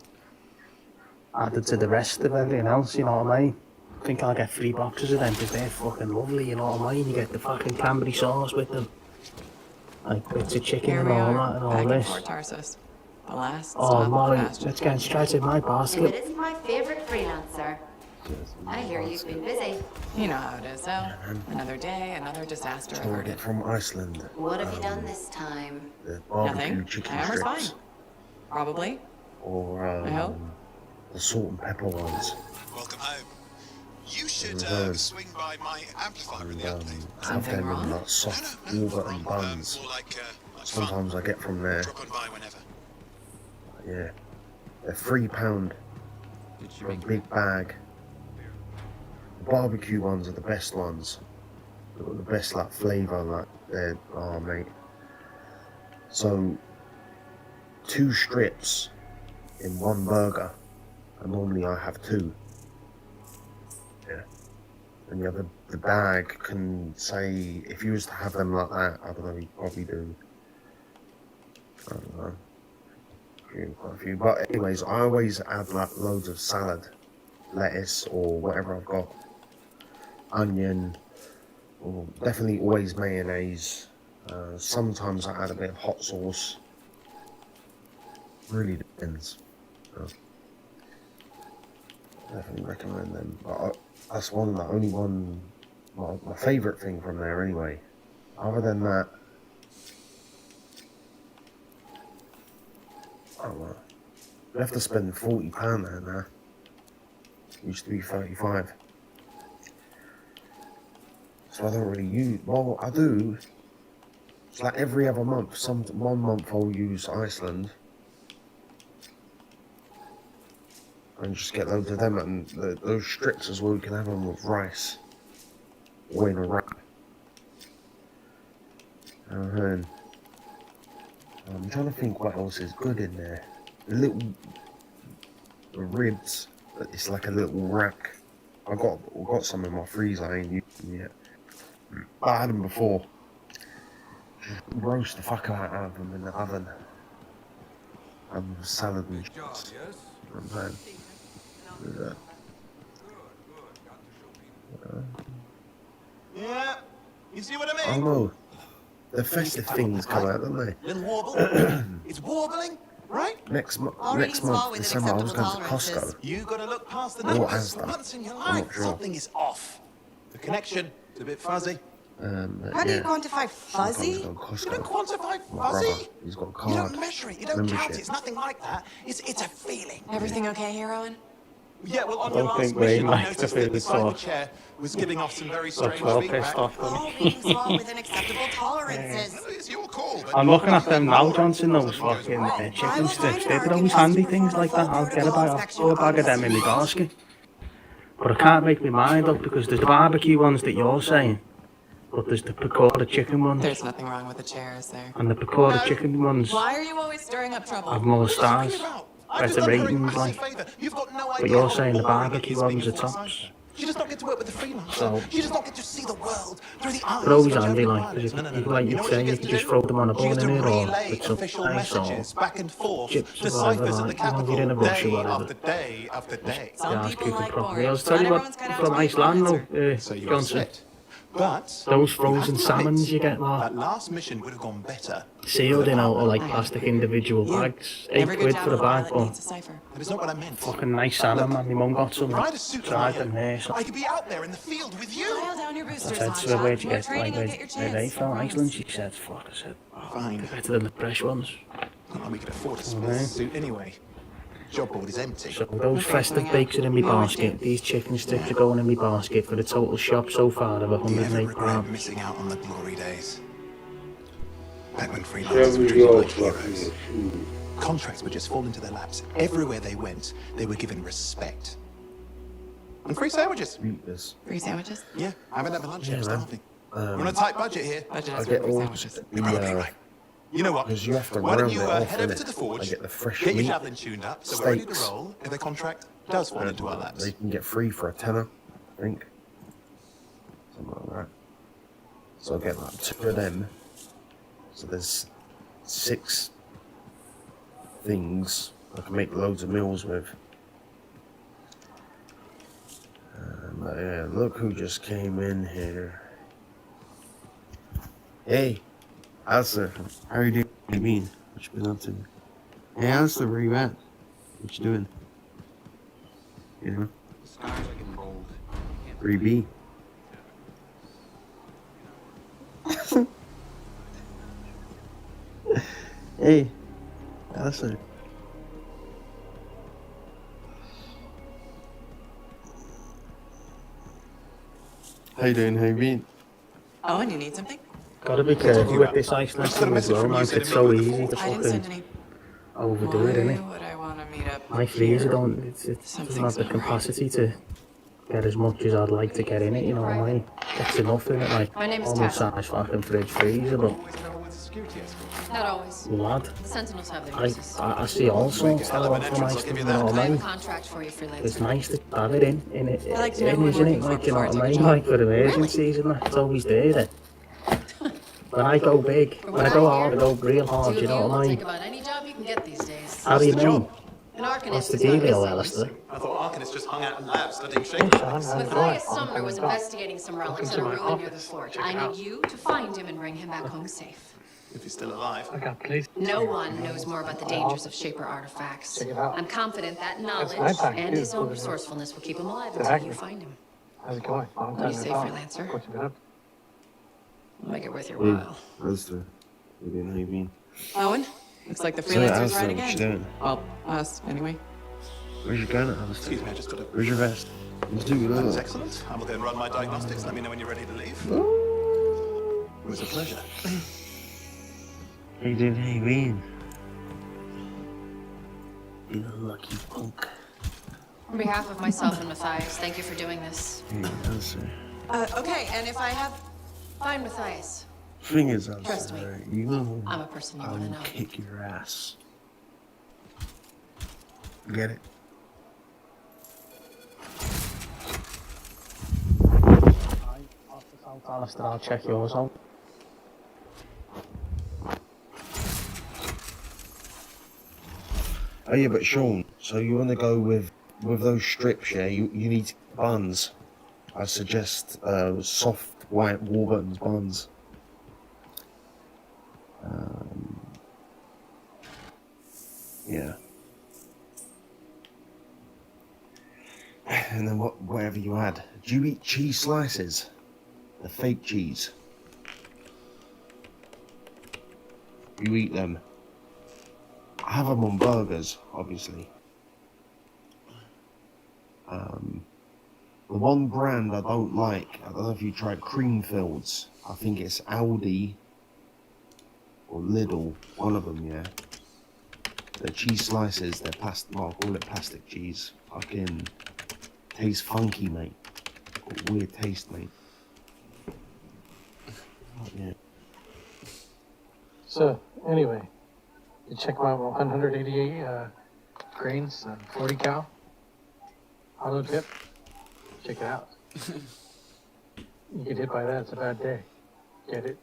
Added to the rest of everything else, you know what I mean? I think I'll get 3 boxes of them because they're fucking lovely, you know what I mean? You get the fucking cranberry sauce with them. Like bits of chicken Here and we all are, that and all back in this. Fort Tarsus. The last Oh, stop Molly, of let's get straight in my If it basket. isn't my favorite freelancer. I hear you've been busy. You know how it is, though. Another day, another disaster averted. From Iceland. What have you done this time? The barbecue Nothing. chicken Hammer's strips. fine. Probably. Or I hope. the salt and pepper ones. Welcome home. You should And, swing by my amplifier in the have Something them in wrong? like soft Warburton buns. Sometimes I get from there. Drop on by whenever. Yeah. They're £3 for a big bag. The barbecue ones are the best ones. They've got the best like flavour, like they're, oh mate. So 2 strips in 1 burger, and normally I have 2. Yeah. And yeah, the bag can say, if you was to have them like that, I don't know, you'd probably do, I don't know, quite a few. But anyways, I always add like loads of salad, lettuce or whatever I've got, onion, or definitely always mayonnaise. Sometimes I add a bit of hot sauce. Really depends. Definitely recommend them. But that's the only one, my favourite thing from there anyway. Other than that, I don't know. You have to spend £40 there now. Used to be 35. So I don't really use, well I do. It's like every other month. One month I'll use Iceland. And just get loads of them, and those strips as well, you can have them with rice. Or in a wrap. I'm trying to think what else is good in there. The ribs, but it's like a little rack. I've got some in my freezer, I ain't used them yet. I had them before. Roast the fuck out of them in the oven. And salad and shit. Yeah, you see what I mean? I know. The festive things come out, don't they? Little warble. It's warbling, right? Next month, December, I was going to Costco. You got to look past the Or numbers. Asda. Once in your I'm life, not sure. something is off. The connection is a bit fuzzy. How do you quantify fuzzy? You don't quantify My fuzzy? brother, he's got a You card. don't measure it. You don't count membership. it. It's nothing like that. It's a feeling. Everything okay here, Owen? Yeah, well, on I your don't last think mission, Wayne I likes to noticed feel that the the cyber talk. chair was giving off some very Looks strange well feedback. pissed off, doesn't All he? beings fall within acceptable tolerances. It's your call, but I'm looking at them now, Johnson, those fucking chicken strips. They're always handy things like that. I'll get about a bag of them in my basket. But I can't make my mind up because there's the barbecue ones that you're saying, but there's the pakora chicken ones. There's nothing wrong with the chair, is there? And the pakora chicken ones Why are you always stirring up trouble? have more stars, better ratings, like. But you're saying the barbecue ones are tops. She does not get to work with the freelancers. So She does not get to see the world through the eyes they're always of handy, Joe like, Pilot. because No, no, no, you, no. like You you know what say, she you gets can to just do? throw them on a She bun gets in to it, or relay with some official ice, or messages back and forth chips to or whatever, ciphers in the like, you know, if capital you're in a rush or day whatever. after day after day. Yeah, it's cooking properly. I was telling you what, from Iceland though, So you're Johnson. upset. But Those you frozen have to salmons admit, you get, like, that last mission would have gone better. sealed in out of like plastic individual bags. £8 for a bag, but That is not what I meant. fucking nice salmon, man. My mum got some. Ride a suit Tried them there. So I could be out there in the field with you. Dial down your I boosters, said to her, hotshot. where'd you More get, training, like, you'll get your where they chance. from Iceland? She said, fuck, I said, Fine. they're better than the fresh ones. Not like we could afford a Oh, small man. suit anyway. Job board is empty. So those festive bakes are in my basket. These chicken strips are going in my basket for the total shop so far of Do you ever £108. regret missing out on the glory days? Back when freelancers were Every treated go like fucking heroes. Contracts would just fall into their laps. Everywhere they went, they were given respect. And free sandwiches. Free sandwiches? Yeah, I haven't had my lunch yet, I'm Yeah, man. starving. We're on a tight budget here. I get all You're probably right. You know what? because you have to Why don't round you it off, head over innit? to the forge, I get the fresh get your meat, javelin tuned up, so we're ready to steaks. roll if the contract does fall into our laps. They can get free for a tenner, I think. Something like that. So I get like 2 of them. So there's 6 things I can make loads of meals with. But yeah, look who just came in here. Hey, Alistair, how are you doing? What do you mean? What you been up to? Hey, Alistair, where you at? What you doing? You know? 3B. Hey, Alistair. How you doing? How you been? Oh, and you need something? Gotta be careful with this Iceland thing as well, man. It's so easy to I didn't send fucking any. overdo it, Why innit? would I want to meet up My freezer it doesn't have the capacity to get as much as I'd like to get in it, you know what I mean? It's enough in it, like My name's almost Tessa. size fucking fridge freezer, but security escort? Not always. Lad, The Sentinels have their uses. I see all sorts that are for nice, you know what I I have a mean? contract for you, freelancer. It's nice to have it in it, I like to know who I'm isn't it? working for Like, you know before I what I take a mean? job. Like for emergencies and that, it's always there then. When I go big, From when what I go I hard, I hear, go real hard, two you of know you what I will mean? take about any job you can get these days. How do you mean? An arcanist What's the is not dealio, missing. Alistair? I thought Arcanists just hung out in labs studying Hey, shaper Sean, relics. how's it going? Matthias Long Sumner time was no talk. investigating some relics Welcome in to a my ruin near the office. fort. Check it I need out. you to find him and bring him back home safe. If he's still alive. I got places. No one knows more about the dangers of Shaper artifacts. Check it out. I'm confident that knowledge nighttime, and too. his own Look at that. resourcefulness will keep him alive The until heck you with- find him. How's it going? Long What do time you no say, talk. freelancer? What you been up? Make it worth your Hey, while. Alistair. How you been? Owen, looks like the So, freelancer's Alistair, right what you again. doing? Well, us, anyway. Where's your gun, Alistair? Excuse me, I just got a... Where's your vest? Let's do That is it. excellent. I will go and run my diagnostics. Let me know when you're ready to leave. It was a pleasure. How you doing? How you been? You lucky punk. On behalf of myself and Matthias, thank you for doing this. Hey, Alistair. Okay, and if I have... Fine, Matthias. Thing is, Trust me. Alistair, you know I'm a person you I want to will know. kick your ass. Get it? Alistair, I'll check yours out. Oh yeah, but Sean, so you want to go with those strips, yeah? You need buns. I suggest soft white Warburton's buns. Yeah. And then whatever you add. Do you eat cheese slices? The fake cheese. You eat them. I have them on burgers, obviously. The one brand I don't like, I don't know if you tried Creamfields. I think it's Aldi or Lidl, one of them, yeah. The cheese slices, they're plastic, well, I call it plastic cheese. Fucking tastes funky, mate. Got weird taste, mate. Yeah. So, anyway, you check my 188 grains and 40 cal. Hollow tip. Check it out. You get hit by that, it's a bad day. Get it?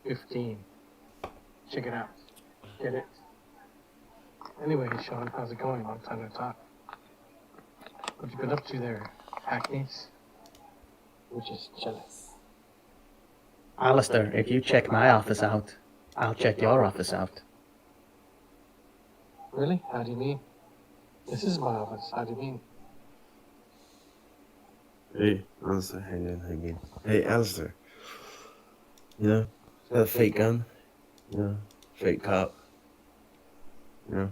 15. Check it out. Get it? Anyway, Sean, how's it going? Long time no talk. What you been up to there, Hackneys? We're just jealous. Alistair, if you check my office out, I'll check your office out. Really? How do you mean? This is my office. How do you mean? Hey, Alistair, hang in. Hey, Alistair. You know, got a fake gun. You know, fake cop. You know,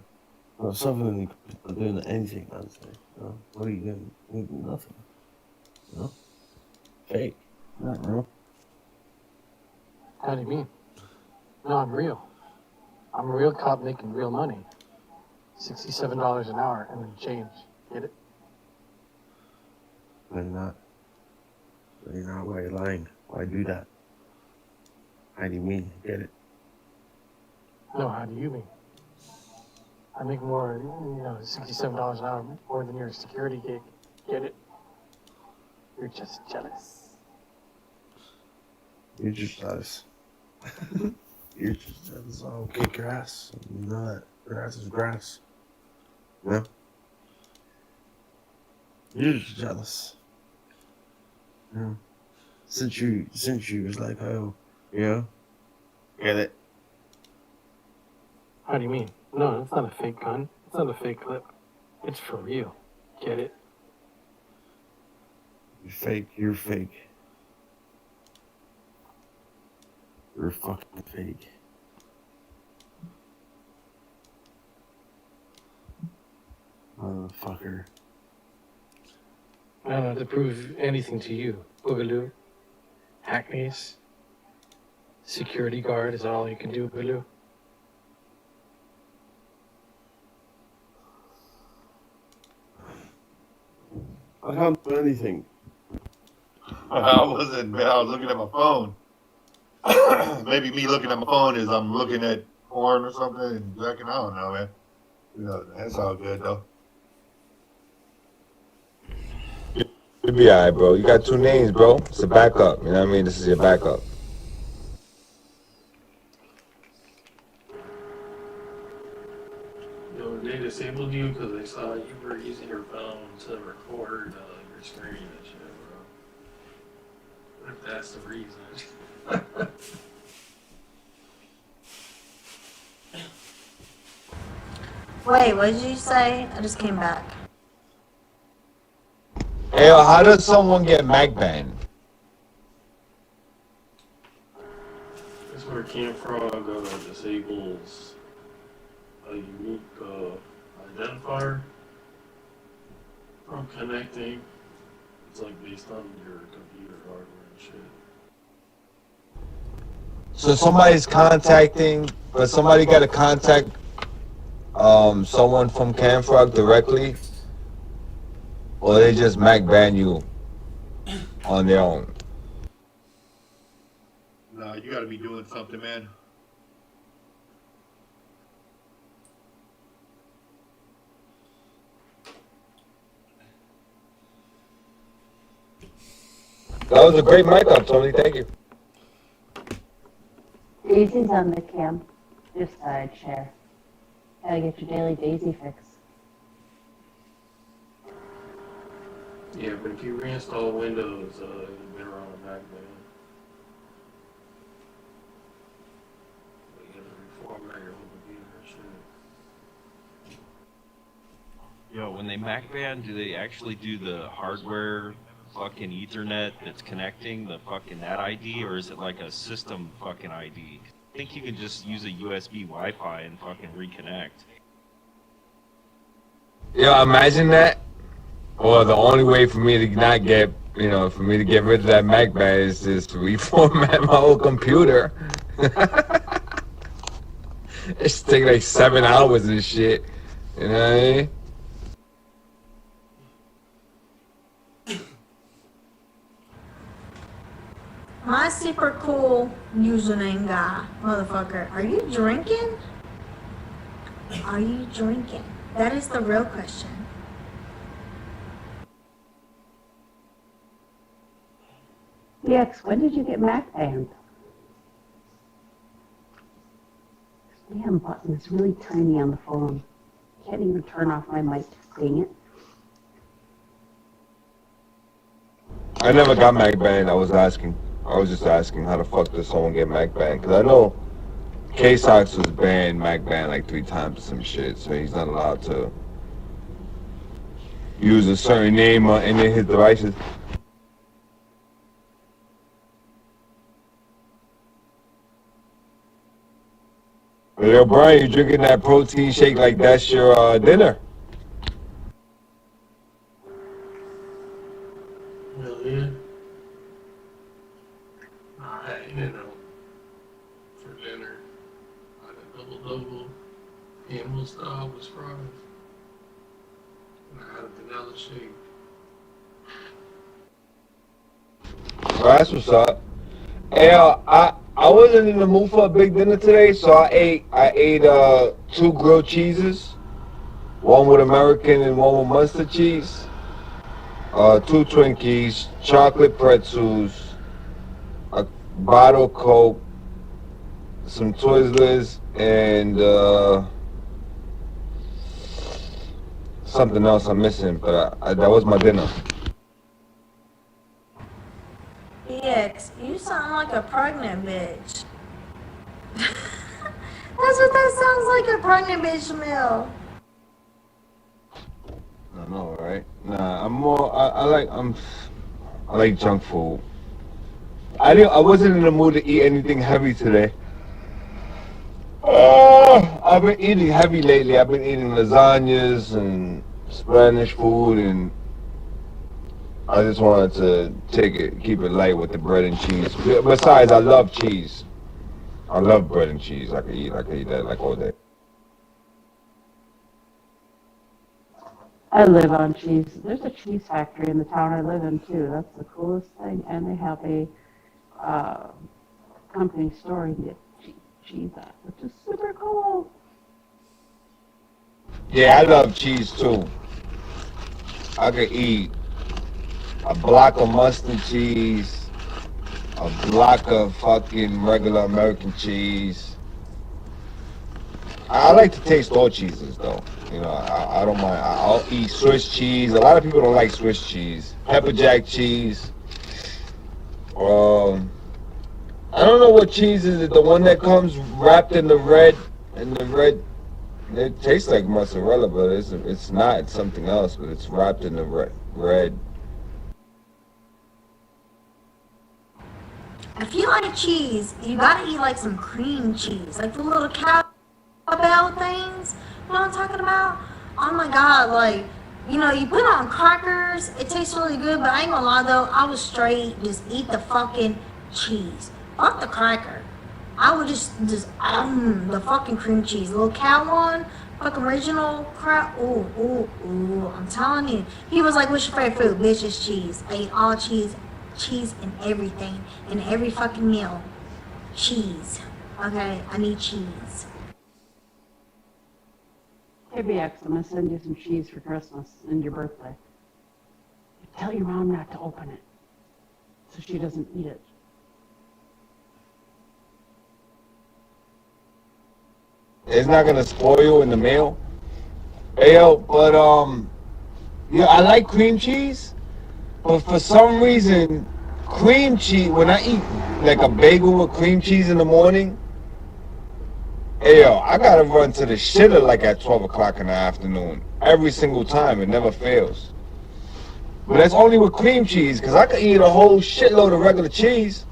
well, something doing anything, Alistair. You know, what are you doing? You do nothing. You know, fake. Not real. How do you mean? No, I'm real. I'm a real cop making real money. $67 an hour and then change. Get it? No, you're not. No, you're not. Why are you lying? Why do that? How do you mean? Get it? No, how do you mean? I make more, $67 an hour more than your security gig. Get it? You're just jealous. You're just jealous. You're just jealous. I'll kick your ass. You know that. Grass is grass. You know? You're just jealous. You know? Since you was like, oh, you know? Get it? How do you mean? No, it's not a fake gun. It's not a fake clip. It's for real. Get it? You're fake. You're fake. You're fucking fake. Motherfucker. I don't have to prove anything to you. Boogaloo. Hackneys. Security guard, is that all you can do, Boogaloo? I can't do anything. I wasn't, man. I was looking at my phone. Maybe me looking at my phone is I'm looking at porn or something and jacking. I don't know, man. You know, that's all good though. You'll be alright, bro. You got 2 names, bro. It's a backup. You know what I mean? This is your backup. Yo, they disabled you because they saw you were using your phone to record your screen and shit, bro. What if that's the reason? Wait, what did you say? I just came back. Hey, how does someone get Mac banned? That's where Camp Frog disables a unique identifier from connecting. It's like based on your computer hardware and shit. So somebody's contacting, but somebody got to contact someone from Camfrog directly, or they just Mac ban you on their own. No, you got to be doing something, man. That was a great mic up, Tony. Thank you. Daisy's on the cam. Just side share. Gotta get your daily Daisy fix. Yeah, but if you reinstall Windows, you're better on a Mac, man. You gotta reformat your whole computer and shit. Yo, when they Mac ban, do they actually do the hardware fucking Ethernet that's connecting the fucking that ID, or is it like a system fucking ID? I think you can just use a USB Wi-Fi and fucking reconnect. Yeah, imagine that. Well, the only way for me to not get, for me to get rid of that Mac ban is just to reformat my whole computer. It's take like 7 hours and shit. You know what I mean? My super cool username guy, motherfucker. Are you drinking? Are you drinking? That is the real question. EX, when did you get Mac banned? This damn button is really tiny on the phone. Can't even turn off my mic. Dang it. I never got Mac banned. I was just asking how the fuck does someone get Mac banned? Because I know K-Sox was banned, Mac banned like 3 times or some shit, so he's not allowed to use a certain name on any of his devices. Yo, Brian, you drinking that protein shake like that's your dinner? Hell yeah. I ate for dinner. I had a double animal style with fries. And I had a vanilla shake. So that's what's up. Hey, I wasn't in the mood for a big dinner today, so I ate 2 grilled cheeses, one with American and one with mustard cheese, 2 Twinkies, chocolate pretzels, a bottle of Coke, some Twizzlers, and something else I'm missing, but that was my dinner. EX, you sound like a pregnant bitch. That's what that sounds like, a pregnant bitch meal. I know, right? Nah, I'm more. I like junk food. I wasn't in the mood to eat anything heavy today. I've been eating heavy lately. I've been eating lasagnas and Spanish food, and I just wanted to keep it light with the bread and cheese. Besides, I love cheese. I love bread and cheese. I could eat that like all day. I live on cheese. There's a cheese factory in the town I live in too. That's the coolest thing. And they have a company store and get cheese at, which is super cool. Yeah, I love cheese too. I could eat a block of mustard cheese, a block of fucking regular American cheese. I like to taste all cheeses though. You know, I don't mind. I'll eat Swiss cheese. A lot of people don't like Swiss cheese. Pepper jack cheese. I don't know what cheese is it. The one that comes wrapped in the red, it tastes like mozzarella, but it's not. It's something else, but it's wrapped in the red. If you like cheese, you gotta eat like some cream cheese, like the little cowbell things. You know what I'm talking about? Oh my god, like, you know, you put it on crackers, it tastes really good, but I ain't gonna lie though, I would straight just eat the fucking cheese. Fuck the cracker. I would just the fucking cream cheese. The little cow one, fucking original crap. Ooh, I'm telling you. He was like, what's your favorite food? Bitch, it's cheese. I eat all cheese in everything, in every fucking meal. Cheese. Okay, I need cheese. Hey BX, I'm gonna send you some cheese for Christmas and your birthday. Tell your mom not to open it, so she doesn't eat it. It's not gonna spoil you in the mail. Hey yo, but yeah, I like cream cheese, but for some reason, cream cheese, when I eat like a bagel with cream cheese in the morning, hey yo, I gotta run to the shitter like at 12 o'clock in the afternoon. Every single time, it never fails. But that's only with cream cheese, because I could eat a whole shitload of regular cheese.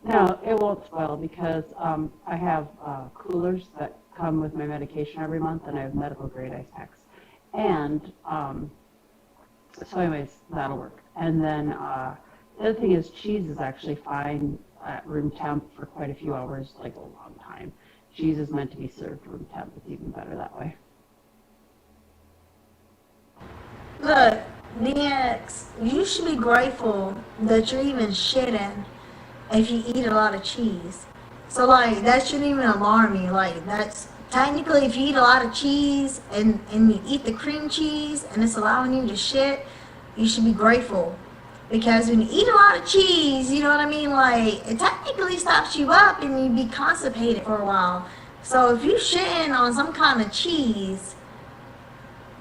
No, it won't spoil because I have coolers that come with my medication every month, and I have medical grade ice packs. And so anyways, that'll work. And then the other thing is cheese is actually fine at room temp for quite a few hours, like a long time. Cheese is meant to be served room temp. It's even better that way. Look, DX, you should be grateful that you're even shitting if you eat a lot of cheese. So like, that shouldn't even alarm you. Like, that's technically, if you eat a lot of cheese and you eat the cream cheese and it's allowing you to shit, you should be grateful. Because when you eat a lot of cheese, you know what I mean, like, it technically stops you up and you be constipated for a while. So if you shitting on some kind of cheese,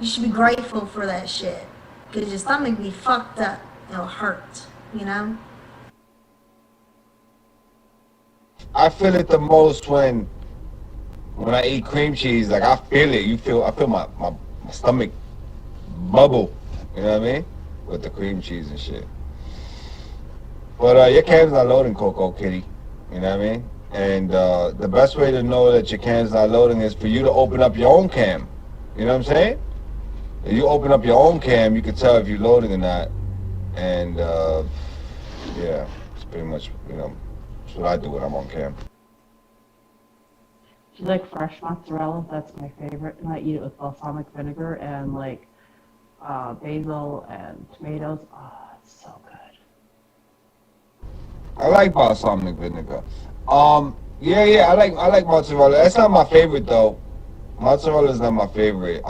you should be grateful for that shit. Because your stomach be fucked up. It'll hurt, you know? I feel it the most when I eat cream cheese. Like, I feel it. I feel my stomach bubble. You know what I mean? With the cream cheese and shit. But your can's not loading, Coco Kitty. You know what I mean? And the best way to know that your can's not loading is for you to open up your own can. You know what I'm saying? If you open up your own cam, you can tell if you're loading or not. And yeah, it's pretty much, you know, that's what I do when I'm on cam. Do you like fresh mozzarella? That's my favorite. And I eat it with balsamic vinegar and like basil and tomatoes. Oh, it's so good. I like balsamic vinegar. Yeah, I like mozzarella. That's not my favorite though. Mozzarella is not my favorite.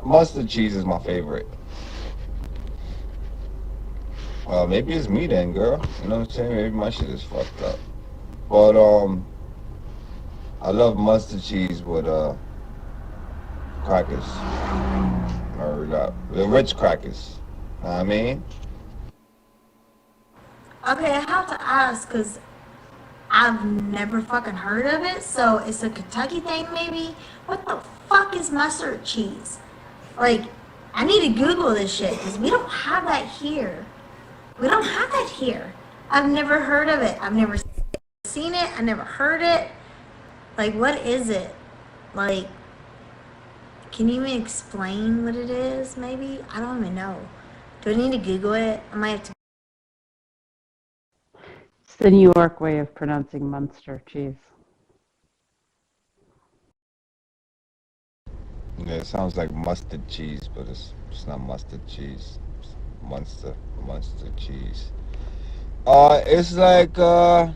Mustard cheese is my favorite. Maybe it's me then, girl. You know what I'm saying? Maybe my shit is fucked up. But I love mustard cheese with crackers. The Ritz crackers. Know what I mean? Okay, I have to ask because I've never fucking heard of it. So it's a Kentucky thing, maybe. What the fuck is mustard cheese? Like, I need to Google this shit because we don't have that here. We don't have that here. I've never heard of it. I've never seen it. I never heard it. Like, what is it? Like, can you even explain what it is, maybe? I don't even know. Do I need to Google it? I might have to. It's the New York way of pronouncing Munster cheese. Yeah, it sounds like mustard cheese, but it's not mustard cheese. It's Munster cheese. It's like I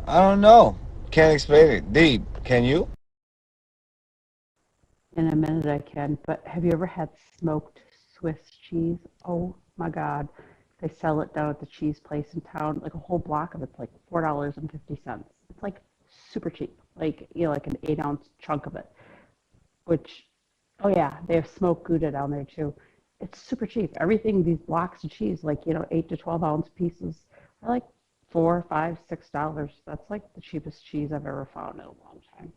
don't know. Can't explain it. Deep. Can you? In a minute I can, but have you ever had smoked Swiss cheese? Oh my God. They sell it down at the cheese place in town. Like a whole block of it's like $4.50. It's like super cheap. Like, you know, like an 8-ounce chunk of it. Which, oh yeah, they have smoked Gouda down there too. It's super cheap. Everything, these blocks of cheese, like, you know, 8 to 12 ounce pieces, are like $4, $5, $6. That's like the cheapest cheese I've ever found in a long time.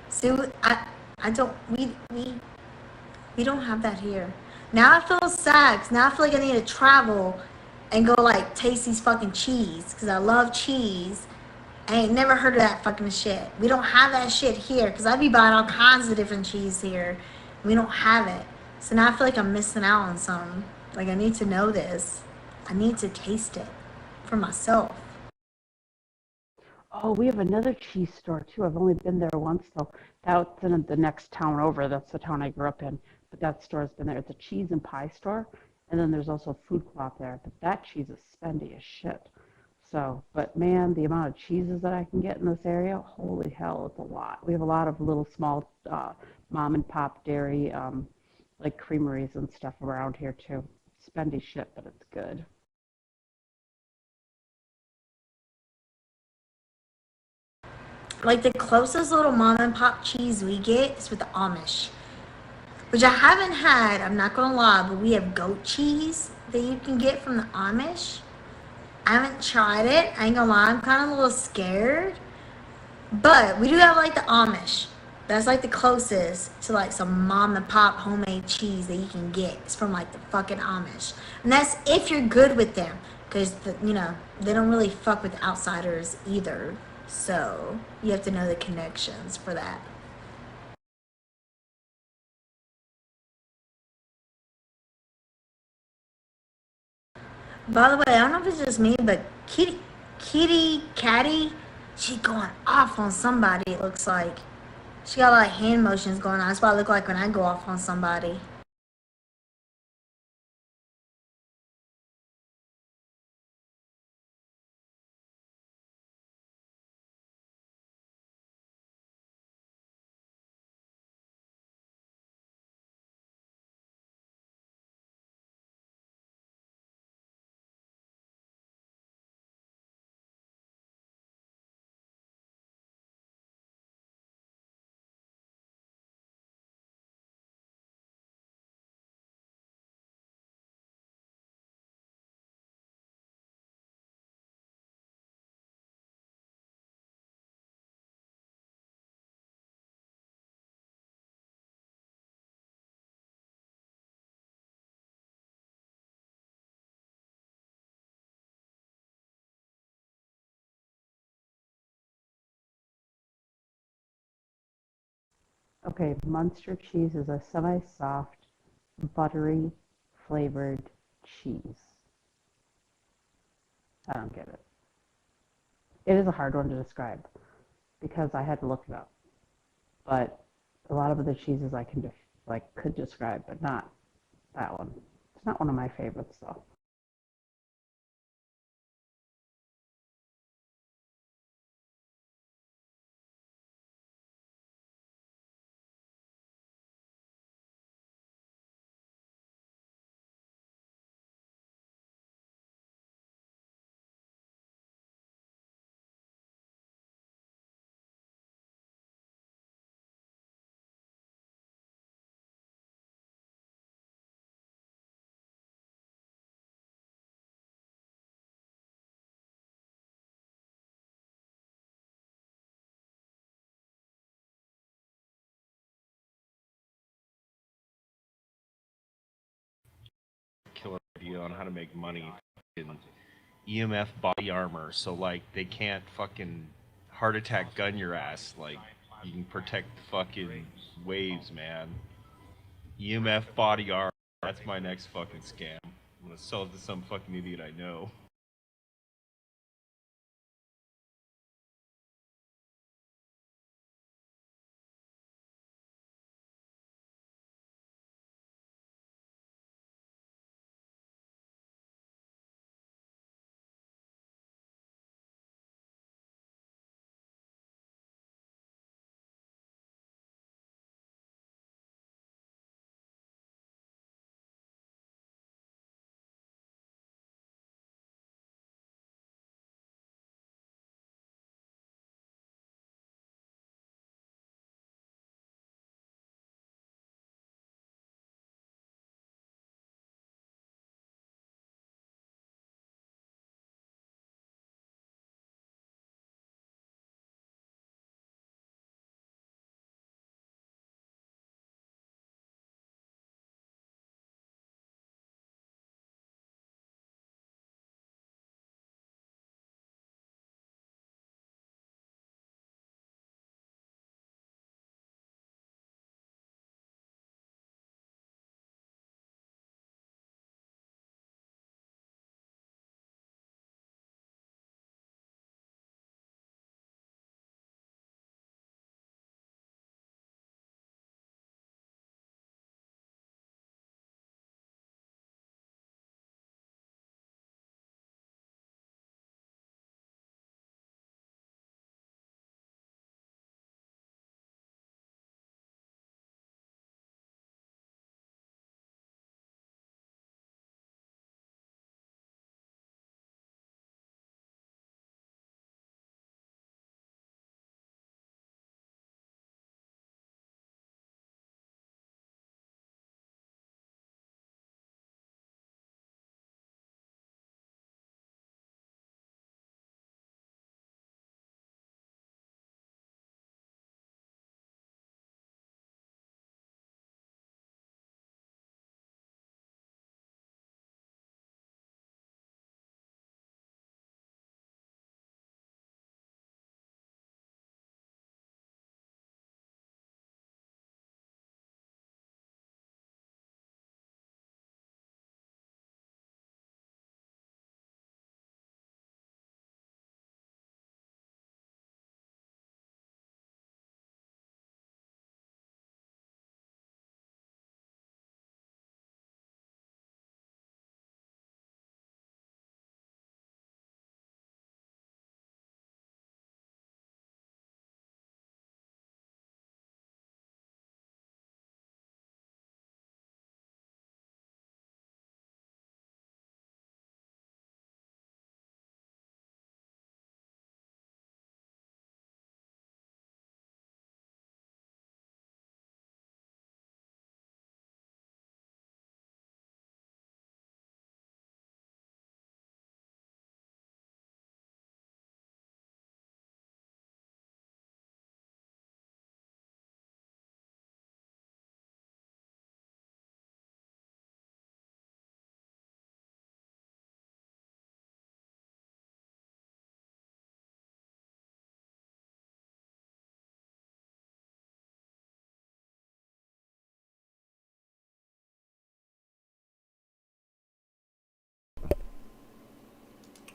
See, I don't, we don't have that here. Now I feel sad, 'cause now I feel like I need to travel and go like taste these fucking cheese, because I love cheese. I ain't never heard of that fucking shit. We don't have that shit here, because I be buying all kinds of different cheese here. We don't have it. So now I feel like I'm missing out on something. Like I need to know this. I need to taste it for myself. Oh, we have another cheese store too. I've only been there once though. That's in the next town over. That's the town I grew up in. But that store's been there. It's a cheese and pie store. And then there's also a food co-op there. But that cheese is spendy as shit. So, but man, the amount of cheeses that I can get in this area, holy hell, it's a lot. We have a lot of little small mom and pop dairy, like creameries and stuff around here too. Spendy shit, but it's good. Like the closest little mom and pop cheese we get is with the Amish, which I haven't had, I'm not gonna lie, but we have goat cheese that you can get from the Amish. I haven't tried it. I ain't gonna lie, I'm kind of a little scared. But we do have like the Amish. That's like the closest to like some mom and pop homemade cheese that you can get. It's from like the fucking Amish. And that's if you're good with them. Because, you know, they don't really fuck with outsiders either. So you have to know the connections for that. By the way, I don't know if it's just me, but Catty, she going off on somebody, it looks like. She got like hand motions going on. That's what I look like when I go off on somebody. Okay, Munster cheese is a semi-soft, buttery flavored cheese. I don't get it. It is a hard one to describe because I had to look it up. But a lot of other cheeses I can could describe, but not that one. It's not one of my favorites though. Killer idea on how to make money. Fucking EMF body armor, so like they can't fucking heart attack gun your ass. Like you can protect the fucking waves, man. EMF body armor. That's my next fucking scam. I'm gonna sell it to some fucking idiot I know.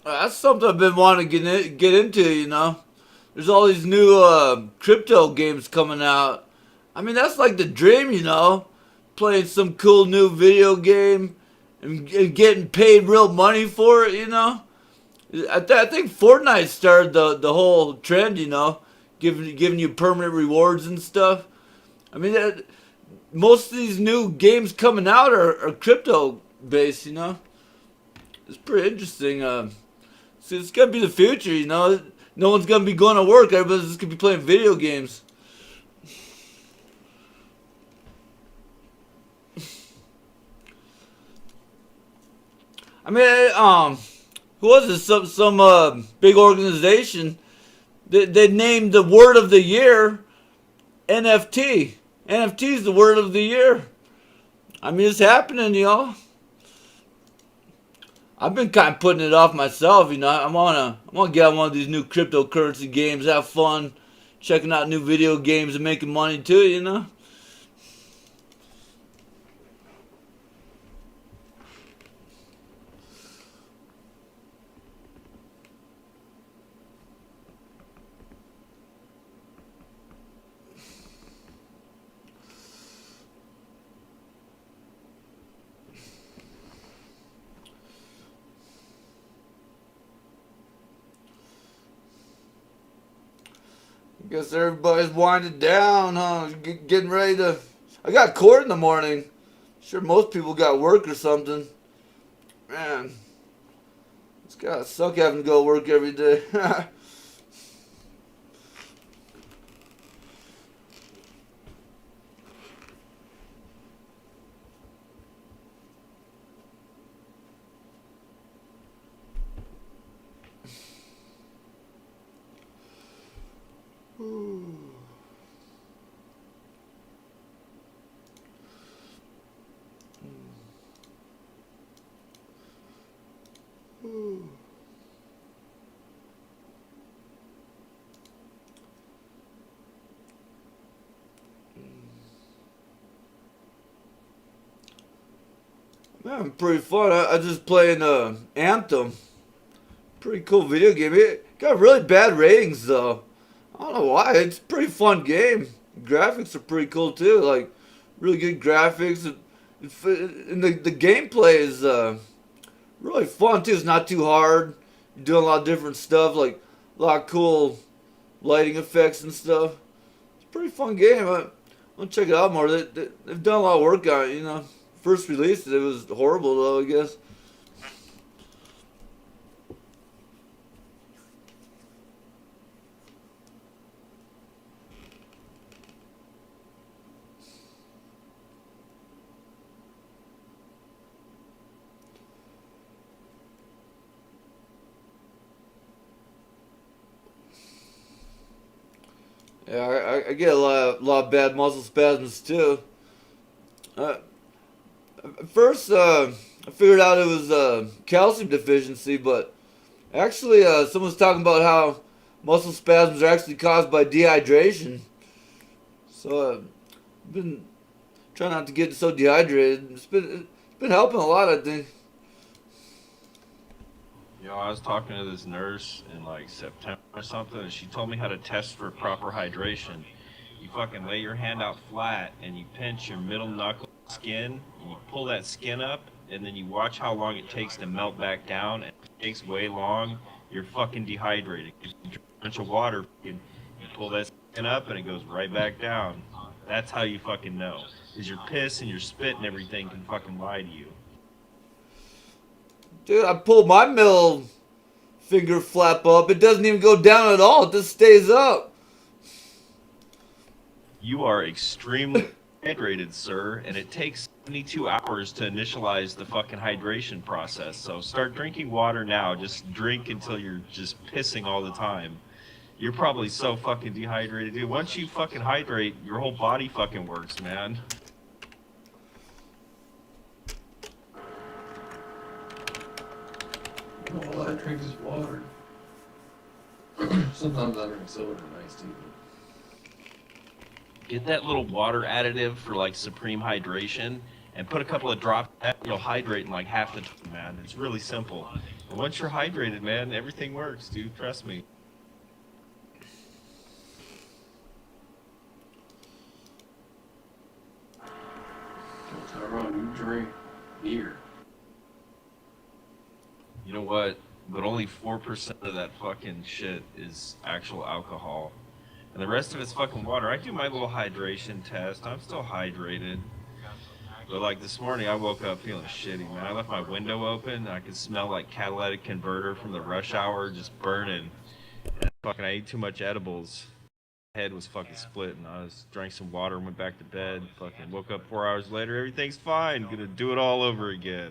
That's something I've been wanting to get into, you know. There's all these new crypto games coming out. I mean, that's like the dream, you know. Playing some cool new video game and getting paid real money for it, you know. I think Fortnite started the whole trend, you know, giving you permanent rewards and stuff. I mean, most of these new games coming out are crypto based, you know. It's pretty interesting. See, it's gonna be the future, you know. No one's gonna be going to work. Everybody's just gonna be playing video games. I mean, who was it? Some big organization. They named the word of the year NFT. NFT is the word of the year. I mean, it's happening, y'all. I've been kind of putting it off myself, you know. I wanna get on one of these new cryptocurrency games, have fun, checking out new video games and making money too, you know. Guess everybody's winding down, huh? Getting ready to... I got court in the morning. Sure most people got work or something. Man. It's gotta suck having to go to work every day. Man, pretty fun. I just playing Anthem. Pretty cool video game. It got really bad ratings though. I don't know why. It's a pretty fun game. Graphics are pretty cool too. Like really good graphics. And the gameplay is really fun too. It's not too hard. You're doing a lot of different stuff, like a lot of cool lighting effects and stuff. It's a pretty fun game. I'll check it out more. They've done a lot of work on it, you know. First release, it was horrible though, I guess. Yeah, I get a lot of bad muscle spasms too. At first, I figured out it was calcium deficiency, but actually, someone was talking about how muscle spasms are actually caused by dehydration. So I've been trying not to get so dehydrated. It's been helping a lot, I think. You know, I was talking to this nurse in like September or something, and she told me how to test for proper hydration. You fucking lay your hand out flat and you pinch your middle knuckle skin and you pull that skin up and then you watch how long it takes to melt back down, and if it takes way long, you're fucking dehydrated. You drink a bunch of water and you pull that skin up and it goes right back down. That's how you fucking know. Is your piss and your spit and everything can fucking lie to you. Dude, I pulled my middle finger flap up. It doesn't even go down at all. It just stays up. You are extremely hydrated, sir, and it takes 72 hours to initialize the fucking hydration process. So start drinking water now. Just drink until you're just pissing all the time. You're probably so fucking dehydrated, dude. Once you fucking hydrate, your whole body fucking works, man. All I drink is water. Sometimes I drink soda and iced tea. Get that little water additive for like supreme hydration and put a couple of drops in that, you'll hydrate in like half the time, man. It's really simple. Once you're hydrated, man, everything works, dude. Trust me. Tyrone, you drink beer. You know what? But only 4% of that fucking shit is actual alcohol. And the rest of it's fucking water. I do my little hydration test. I'm still hydrated. But like this morning, I woke up feeling shitty, man. I left my window open. I could smell like catalytic converter from the rush hour just burning. And fucking, I ate too much edibles. My head was fucking split, and I drank some water and went back to bed. Fucking woke up 4 hours later. Everything's fine. Gonna do it all over again.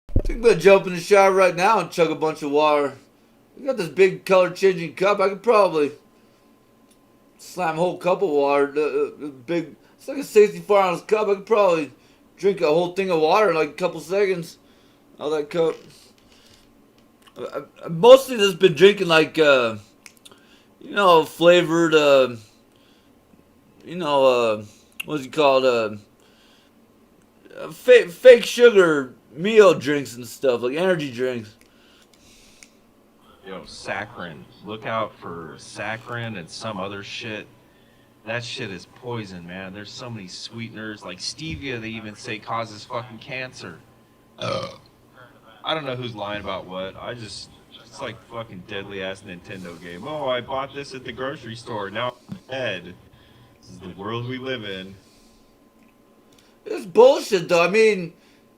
I think I'm gonna jump in the shower right now and chug a bunch of water. I got this big color changing cup. I could probably slam a whole cup of water. Big, it's like a 64-ounce cup. I could probably drink a whole thing of water in like a couple seconds out of that cup. I mostly just been drinking like, you know, flavored, you know, what's it called? Fake sugar meal drinks and stuff, like energy drinks. Yo, saccharin. Look out for saccharin and some other shit. That shit is poison, man. There's so many sweeteners. Like stevia, they even say causes fucking cancer. I don't know who's lying about what. It's like fucking deadly ass Nintendo game. Oh, I bought this at the grocery store. Now I'm dead. This is the world we live in. It's bullshit, though. I mean,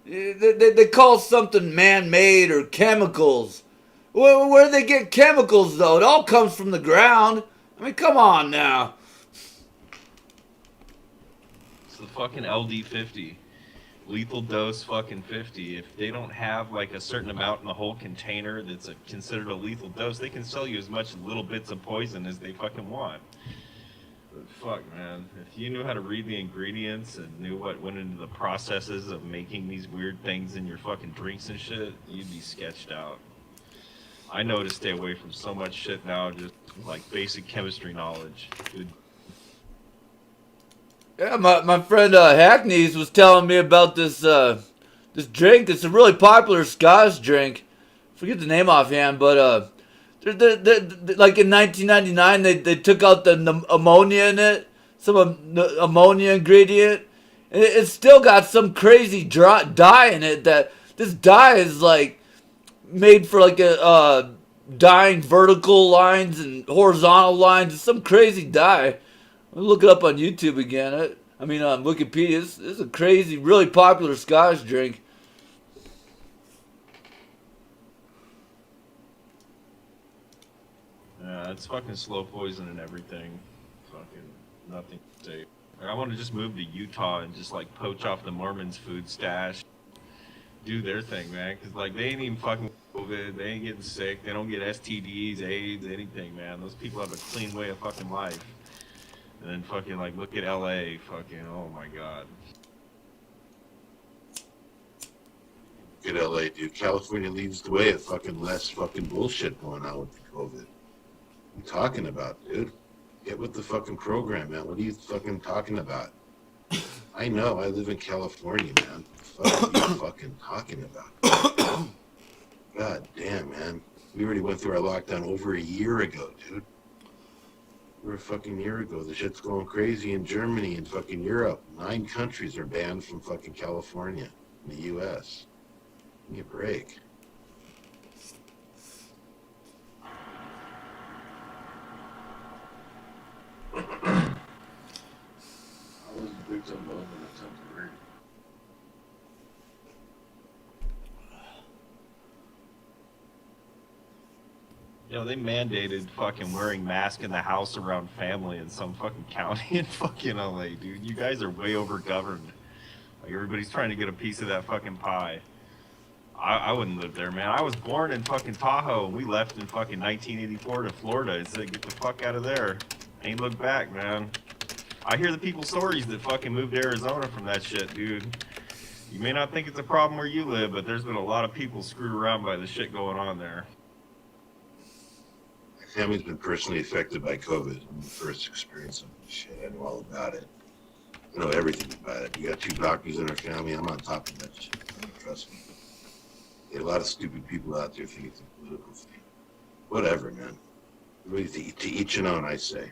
they call something man-made or chemicals. Where do they get chemicals, though? It all comes from the ground. I mean, come on now. It's the fucking LD50. Lethal dose fucking 50. If they don't have like a certain amount in the whole container that's considered a lethal dose, they can sell you as much little bits of poison as they fucking want. But fuck, man. If you knew how to read the ingredients and knew what went into the processes of making these weird things in your fucking drinks and shit, you'd be sketched out. I know to stay away from so much shit now, just like basic chemistry knowledge. Good. Yeah, my friend Hackneys was telling me about this this drink. It's a really popular Scottish drink. Forget the name offhand, but like in 1999, they took out the ammonia in it, some ammonia ingredient, and it still got some crazy dye in it. That this dye is like made for like a dyeing vertical lines and horizontal lines. It's some crazy dye. I'll look it up on YouTube again. I mean on Wikipedia. It's a crazy, really popular Scottish drink. Yeah, it's fucking slow poison and everything. Fucking nothing safe. I want to just move to Utah and just like poach off the Mormons' food stash. Do their thing, man. Cause like they ain't even fucking COVID. They ain't getting sick. They don't get STDs, AIDS, anything, man. Those people have a clean way of fucking life. And then fucking like look at LA. Fucking oh my god. Look at LA, dude. California leads the way of fucking less fucking bullshit going on with the COVID. What are you talking about, dude? Get with the fucking program, man. What are you fucking talking about? I know, I live in California, man. What the fuck are you fucking talking about? God damn, man. We already went through our lockdown over a year ago, dude. Over a fucking year ago. The shit's going crazy in Germany and fucking Europe. 9 countries are banned from fucking California in the U.S. Give me a break. I was a victim of an attempted rape. You know, they mandated fucking wearing masks in the house around family in some fucking county in fucking LA, dude. You guys are way over governed. Like everybody's trying to get a piece of that fucking pie. I wouldn't live there, man. I was born in fucking Tahoe, and we left in fucking 1984 to Florida and said, get the fuck out of there. Ain't look back, man. I hear the people's stories that fucking moved to Arizona from that shit, dude. You may not think it's a problem where you live, but there's been a lot of people screwed around by the shit going on there. My family's been personally affected by COVID. I'm the first experience of shit. I know all about it. I know everything about it. We got 2 doctors in our family. I'm on top of that shit. Trust me. There are a lot of stupid people out there think it's a political thing. Whatever, man. Really, to each and own, I say.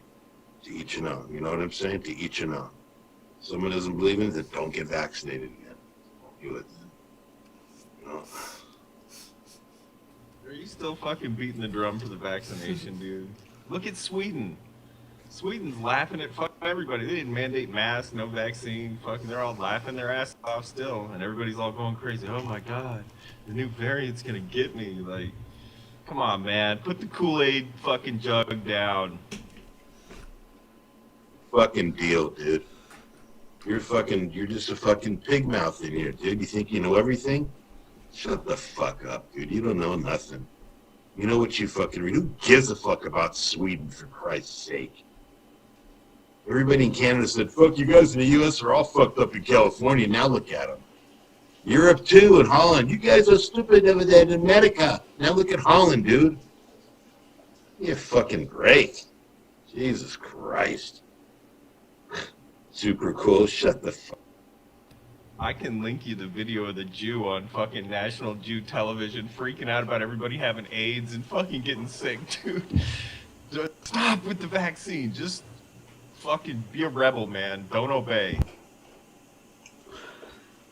To each and own. You know what I'm saying? To each and own. Someone doesn't believe in it, then don't get vaccinated again. Don't do it then. You know? Are you still fucking beating the drum for the vaccination, dude? Look at Sweden. Sweden's laughing at fucking everybody. They didn't mandate masks, no vaccine. Fucking, they're all laughing their ass off still, and everybody's all going crazy. Oh my god, the new variant's gonna get me. Like, come on, man, put the Kool-Aid fucking jug down. Fucking deal, dude. You're just a fucking pig mouth in here, dude. You think you know everything? Shut the fuck up, dude. You don't know nothing. You know what you fucking read? Who gives a fuck about Sweden, for Christ's sake? Everybody in Canada said, fuck, you guys in the U.S. are all fucked up in California. Now look at them. Europe, too, and Holland. You guys are stupid over there in America. Now look at Holland, dude. You're fucking great. Jesus Christ. Super cool. Shut the fuck. I can link you the video of the Jew on fucking national Jew television freaking out about everybody having AIDS and fucking getting sick, dude. Just stop with the vaccine. Just fucking be a rebel, man. Don't obey.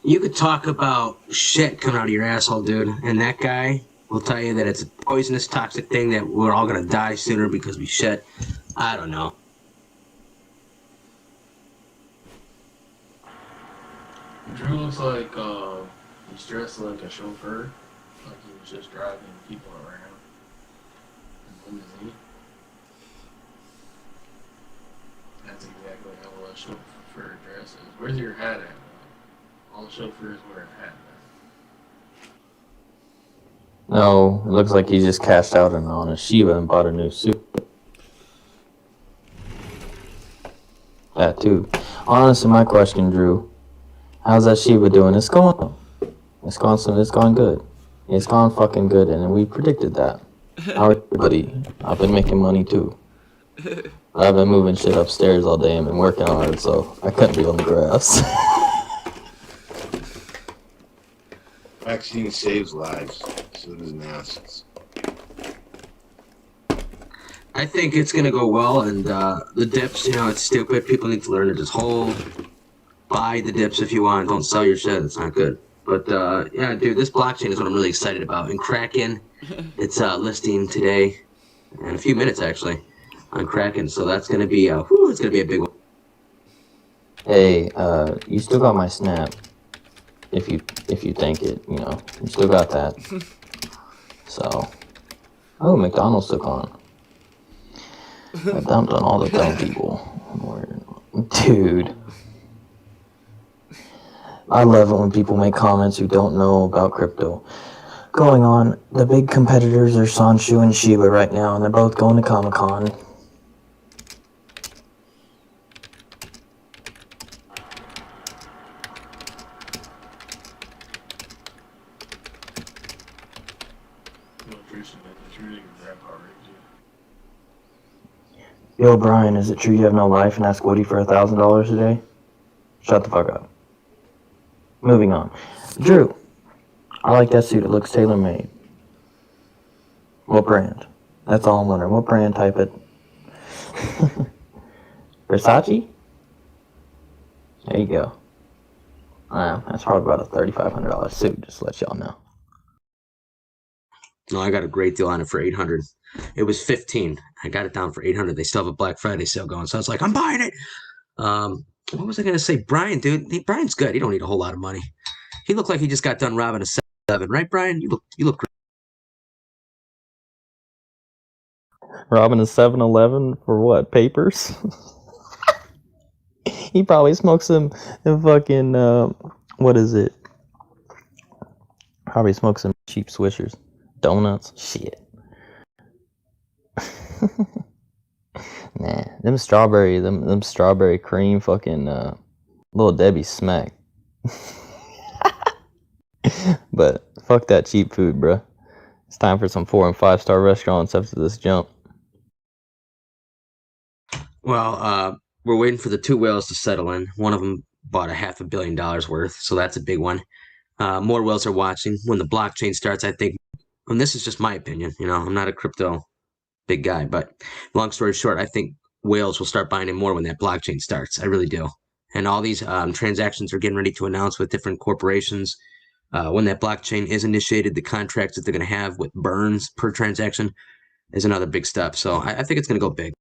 You could talk about shit coming out of your asshole, dude, and that guy will tell you that it's a poisonous, toxic thing that we're all gonna die sooner because we shit. I don't know. Drew looks like he's dressed like a chauffeur, like he was just driving people around in a limousine. That's exactly how a chauffeur dresses. Where's your hat at? All chauffeurs wear a hat now. No, it looks like he just cashed out on a Shiba and bought a new suit. That too. Honestly, my question, Drew. How's that Shiba doing? It's going good. It's gone fucking good, and we predicted that. Everybody, I've been making money too. I've been moving shit upstairs all day and been working hard, so I couldn't be on the grass. Vaccine saves lives. So does masks. I think it's gonna go well, and the dips, it's stupid. People need to learn to just hold. Buy the dips if you want. Don't sell your shit. It's not good. But yeah, dude, this blockchain is what I'm really excited about. And Kraken, it's listing today, in a few minutes actually, on Kraken. So that's gonna be it's gonna be a big one. Hey, you still got my snap. If you think it, you still got that. So, oh, McDonald's took on. I dumped on all the dumb people. Dude. I love it when people make comments who don't know about crypto. Going on, the big competitors are Sanshu and Shiba right now, and they're both going to Comic-Con. Yo, Brian, is it true you have no life and ask Woody for $1,000 a day? Shut the fuck up. Moving on. Drew, I like that suit. It looks tailor-made. What brand? That's all I'm wondering. What brand? Type it. Versace? There you go. That's probably about a $3,500 suit, just to let y'all know. No, I got a great deal on it for $800. It was $15. I got it down for $800. They still have a Black Friday sale going, so I was like, I'm buying it. What was I gonna say? Brian, dude, Brian's good. He don't need a whole lot of money. He looked like he just got done robbing a 7, right, Brian? You look great. Robbing a 7-Eleven for what? Papers? He probably smoked some fucking what is it? Probably smoked some cheap Swishers. Donuts? Shit. Nah, them strawberry cream fucking Little Debbie smack. But fuck that cheap food, bruh. It's time for some 4- and 5-star restaurants after this jump. Well, we're waiting for the two whales to settle in. One of them bought $500 million worth, so that's a big one. More whales are watching. When the blockchain starts, I think, and this is just my opinion, you know, I'm not a crypto big guy, but long story short, I think whales will start buying in more when that blockchain starts. I really do. And all these transactions are getting ready to announce with different corporations. When that blockchain is initiated, the contracts that they're going to have with burns per transaction is another big step. So I think it's going to go big.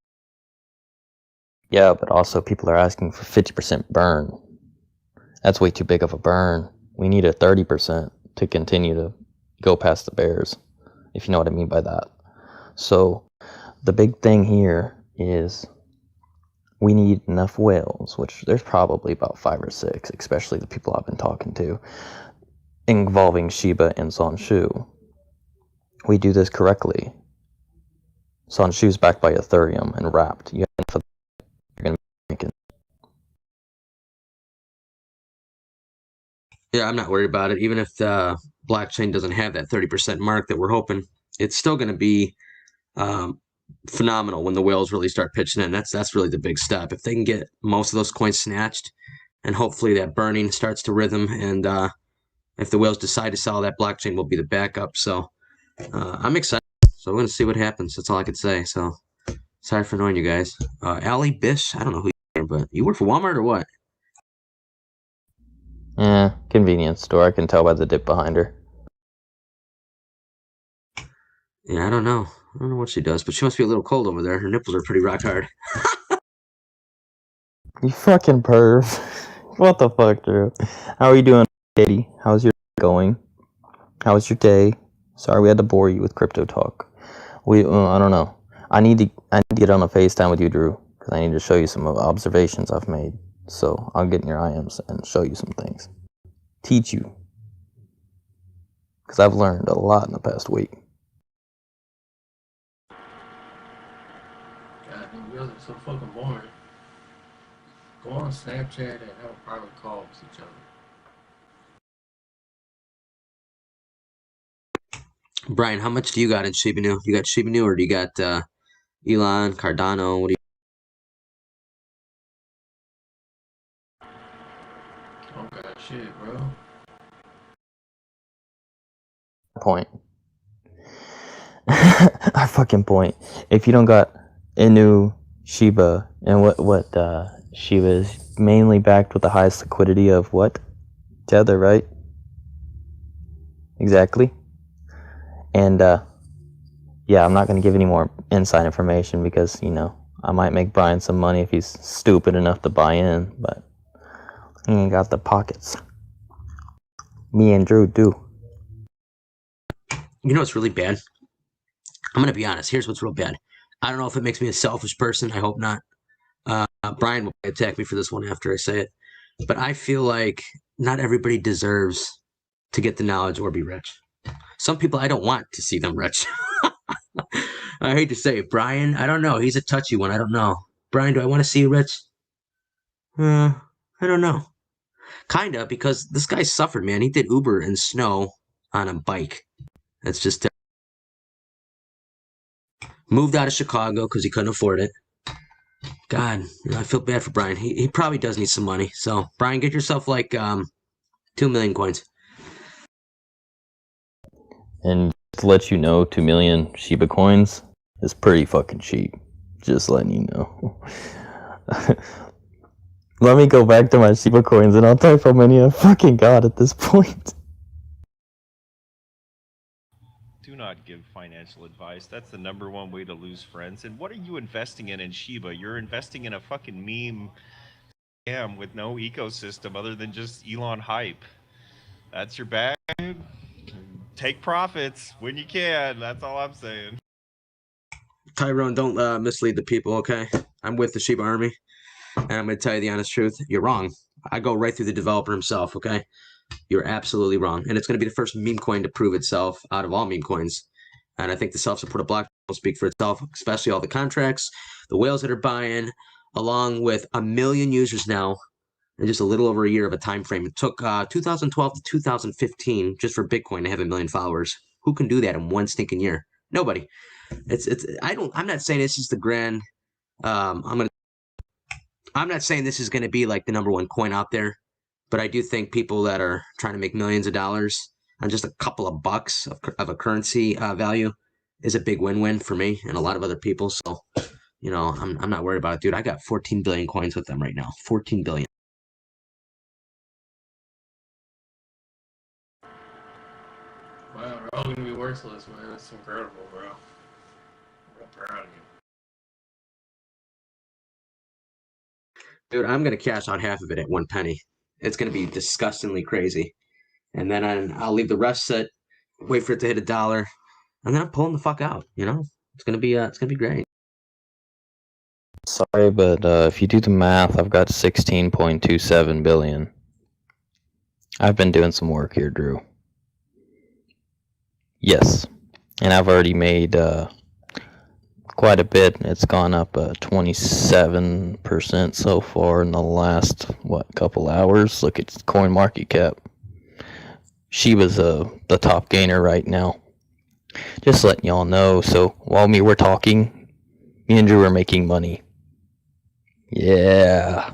Yeah, but also people are asking for 50% burn. That's way too big of a burn. We need a 30% to continue to go past the bears, if you know what I mean by that. So the big thing here is we need enough whales, which there's probably about 5 or 6, especially the people I've been talking to, involving Shiba and Sonshu. We do this correctly. Sonshu's backed by Ethereum and wrapped. You're going to make it. Yeah, I'm not worried about it. Even if the blockchain doesn't have that 30% mark that we're hoping, it's still going to be phenomenal when the whales really start pitching in. That's really the big step. If they can get most of those coins snatched, and hopefully that burning starts to rhythm, and if the whales decide to sell, that blockchain will be the backup. So I'm excited. So we're going to see what happens. That's all I could say. So sorry for annoying you guys. Allie Bish, I don't know who you are, but you work for Walmart or what? Yeah, convenience store. I can tell by the dip behind her. Yeah, I don't know. I don't know what she does, but she must be a little cold over there. Her nipples are pretty rock hard. You fucking perv. What the fuck, Drew? How are you doing, Katie? How's your going? How was your day? Sorry we had to bore you with crypto talk. I don't know. I need to get on a FaceTime with you, Drew, because I need to show you some observations I've made. So I'll get in your IMs and show you some things. Teach you. Because I've learned a lot in the past week. God, you guys are so fucking boring. Go on Snapchat and have a private call with each other. Brian, how much do you got in Shiba Inu? You got Shiba Inu or do you got Elon, Cardano? What do you? Oh god, shit, bro. Point. Our fucking point. If you don't got Inu, Shiba, and what Shiba is mainly backed with the highest liquidity of what? Tether, right? Exactly. And yeah, I'm not going to give any more inside information because, you know, I might make Brian some money if he's stupid enough to buy in, but he ain't got the pockets. Me and Drew do. You know what's really bad? I'm going to be honest. Here's what's real bad. I don't know if it makes me a selfish person. I hope not. Brian will attack me for this one after I say it. But I feel like not everybody deserves to get the knowledge or be rich. Some people, I don't want to see them rich. I hate to say it. Brian, I don't know. He's a touchy one. I don't know. Brian, do I want to see you rich? I don't know. Kinda, because this guy suffered, man. He did Uber in snow on a bike. That's just moved out of Chicago because he couldn't afford it. God, you know, I feel bad for Brian. He probably does need some money. So, Brian, get yourself like 2 million coins. And to let you know, 2 million Shiba coins is pretty fucking cheap. Just letting you know. Let me go back to my Shiba coins and I'll tell you how many I fucking got at this point. Do not give financial advice. That's the #1 way to lose friends. And what are you investing in Shiba? You're investing in a fucking meme scam with no ecosystem other than just Elon hype. That's your bag. Take profits when you can. That's all I'm saying. Tyrone, don't mislead the people, okay? I'm with the Shiba Army, and I'm going to tell you the honest truth. You're wrong. I go right through the developer himself, okay? You're absolutely wrong. And it's going to be the first meme coin to prove itself out of all meme coins. And I think the self-supported blockchain will speak for itself, especially all the contracts, the whales that are buying, along with 1 million users now in just a little over a year of a time frame. It took 2012 to 2015 just for Bitcoin to have 1 million followers. Who can do that in one stinking year? Nobody. I'm not saying this is the grand. I'm I'm not saying this is going to be like the #1 coin out there, but I do think people that are trying to make millions of dollars on just a couple of bucks of a currency value is a big win-win for me and a lot of other people. So, you know, I'm not worried about it, dude. I got 14 billion coins with them right now. 14 billion. Wow, we're all gonna be worthless, man. That's incredible, bro. I'm real proud of you. Dude, I'm going to cash out half of it at 1 penny. It's going to be disgustingly crazy. And then I'll leave the rest set, wait for it to hit $1, and then I'm pulling the fuck out, you know? It's going to be great. Sorry, but if you do the math, I've got 16.27 billion. I've been doing some work here, Drew. Yes, and I've already made quite a bit. It's gone up 27% so far in the last, couple hours. Look at coin market cap. Shiba's the top gainer right now. Just letting y'all know. So while we're talking, me and Drew are making money. Yeah.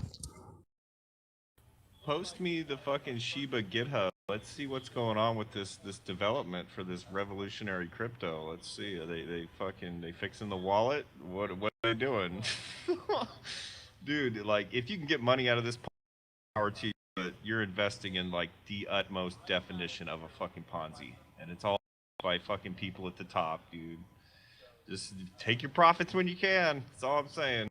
Post me the fucking Shiba GitHub. Let's see what's going on with this development for this revolutionary crypto. Let's see. Are they fixing the wallet? What are they doing? Dude, like if you can get money out of this, power to you, but you're investing in like the utmost definition of a fucking Ponzi, and it's all by fucking people at the top, dude. Just take your profits when you can. That's all I'm saying.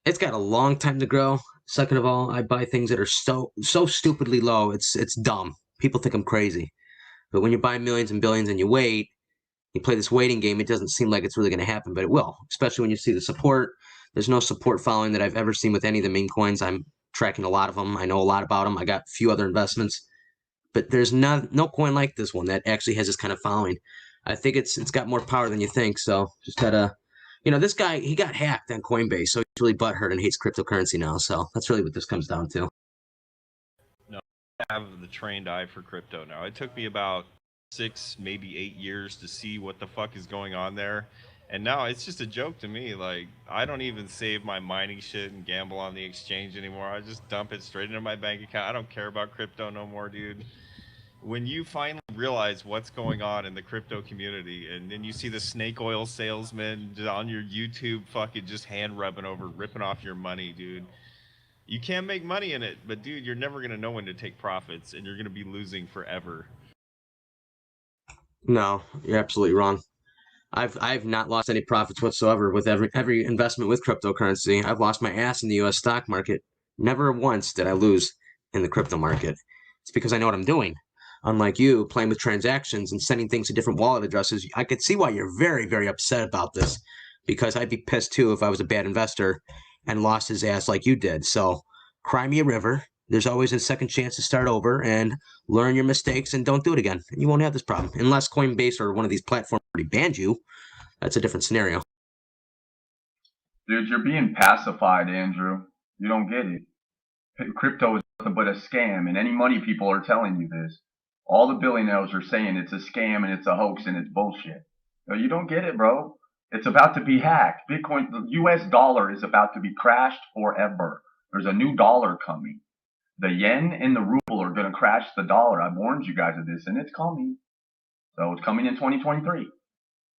It's got a long time to grow. Second of all, I buy things that are so stupidly low. It's dumb. People think I'm crazy. But when you buy millions and billions and you wait, you play this waiting game, it doesn't seem like it's really going to happen, but it will, especially when you see the support. There's no support following that I've ever seen with any of the meme coins. I'm tracking a lot of them. I know a lot about them. I got a few other investments, but there's no coin like this one that actually has this kind of following. I think it's got more power than you think. So just gotta, you know, this guy, he got hacked on Coinbase, so he's really butthurt and hates cryptocurrency now. So that's really what this comes down to. No, I have the trained eye for crypto now. It took me about 6, maybe 8 years to see what the fuck is going on there. And now it's just a joke to me. Like, I don't even save my mining shit and gamble on the exchange anymore. I just dump it straight into my bank account. I don't care about crypto no more, dude. When you finally realize what's going on in the crypto community, and then you see the snake oil salesman on your YouTube fucking just hand rubbing over, ripping off your money, dude. You can make money in it, but dude, you're never going to know when to take profits, and you're going to be losing forever. No, you're absolutely wrong. I've not lost any profits whatsoever with every investment with cryptocurrency. I've lost my ass in the U.S. stock market. Never once did I lose in the crypto market. It's because I know what I'm doing. Unlike you, playing with transactions and sending things to different wallet addresses, I could see why you're very, very upset about this, because I'd be pissed too if I was a bad investor and lost his ass like you did. So cry me a river. There's always a second chance to start over and learn your mistakes and don't do it again. And you won't have this problem. Unless Coinbase or one of these platforms already banned you, that's a different scenario. Dude, you're being pacified, Andrew. You don't get it. Crypto is nothing but a scam, and any money people are telling you this. All the billionaires are saying it's a scam and it's a hoax and it's bullshit. No, you don't get it, bro. It's about to be hacked. Bitcoin, the US dollar is about to be crashed forever. There's a new dollar coming. The yen and the ruble are going to crash the dollar. I've warned you guys of this, and it's coming. So it's coming in 2023.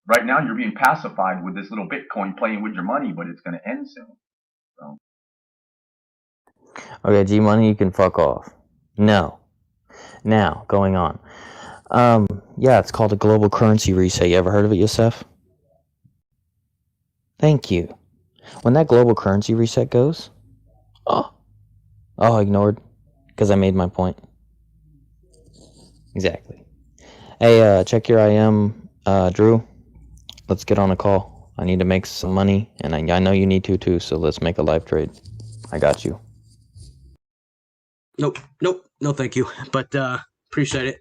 Right now, you're being pacified with this little Bitcoin playing with your money, but it's going to end soon. So. Okay, G Money, you can fuck off. No. Now, going on. Yeah, it's called a global currency reset. You ever heard of it, Yosef? Thank you. When that global currency reset goes, ignored, because I made my point. Exactly. Hey, check your IM, Drew. Let's get on a call. I need to make some money, and I know you need to too, so let's make a live trade. I got you. Nope, no thank you, but appreciate it.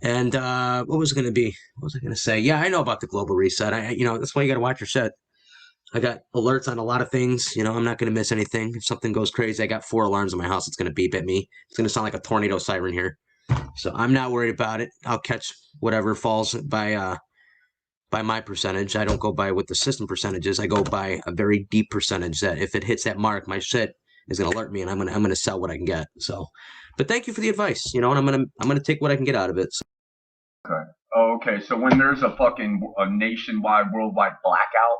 And what was it going to be? What was I going to say? Yeah, I know about the global reset. That's why you got to watch your shit. I got alerts on a lot of things. You know, I'm not going to miss anything. If something goes crazy, I got 4 alarms in my house. It's going to beep at me. It's going to sound like a tornado siren here. So I'm not worried about it. I'll catch whatever falls by by my percentage. I don't go by what the system percentage is. I go by a very deep percentage that if it hits that mark, my shit is gonna alert me, and I'm gonna sell what I can get. So, but thank you for the advice, you know, and I'm gonna take what I can get out of it. So. Okay. Oh, okay. So when there's a nationwide, worldwide blackout,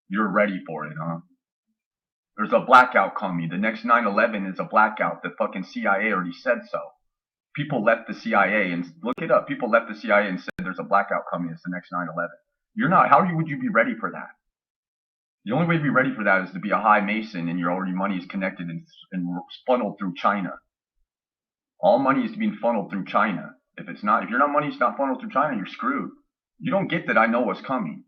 you're ready for it, huh? There's a blackout coming. The next 9/11 is a blackout. The fucking CIA already said so. People left the CIA and look it up. People left the CIA and said there's a blackout coming. It's the next 9/11. You're not. How would you be ready for that? The only way to be ready for that is to be a high mason and your already money is connected and funneled through China. All money is being funneled through China. If your money's not funneled through China, you're screwed. You don't get that I know what's coming.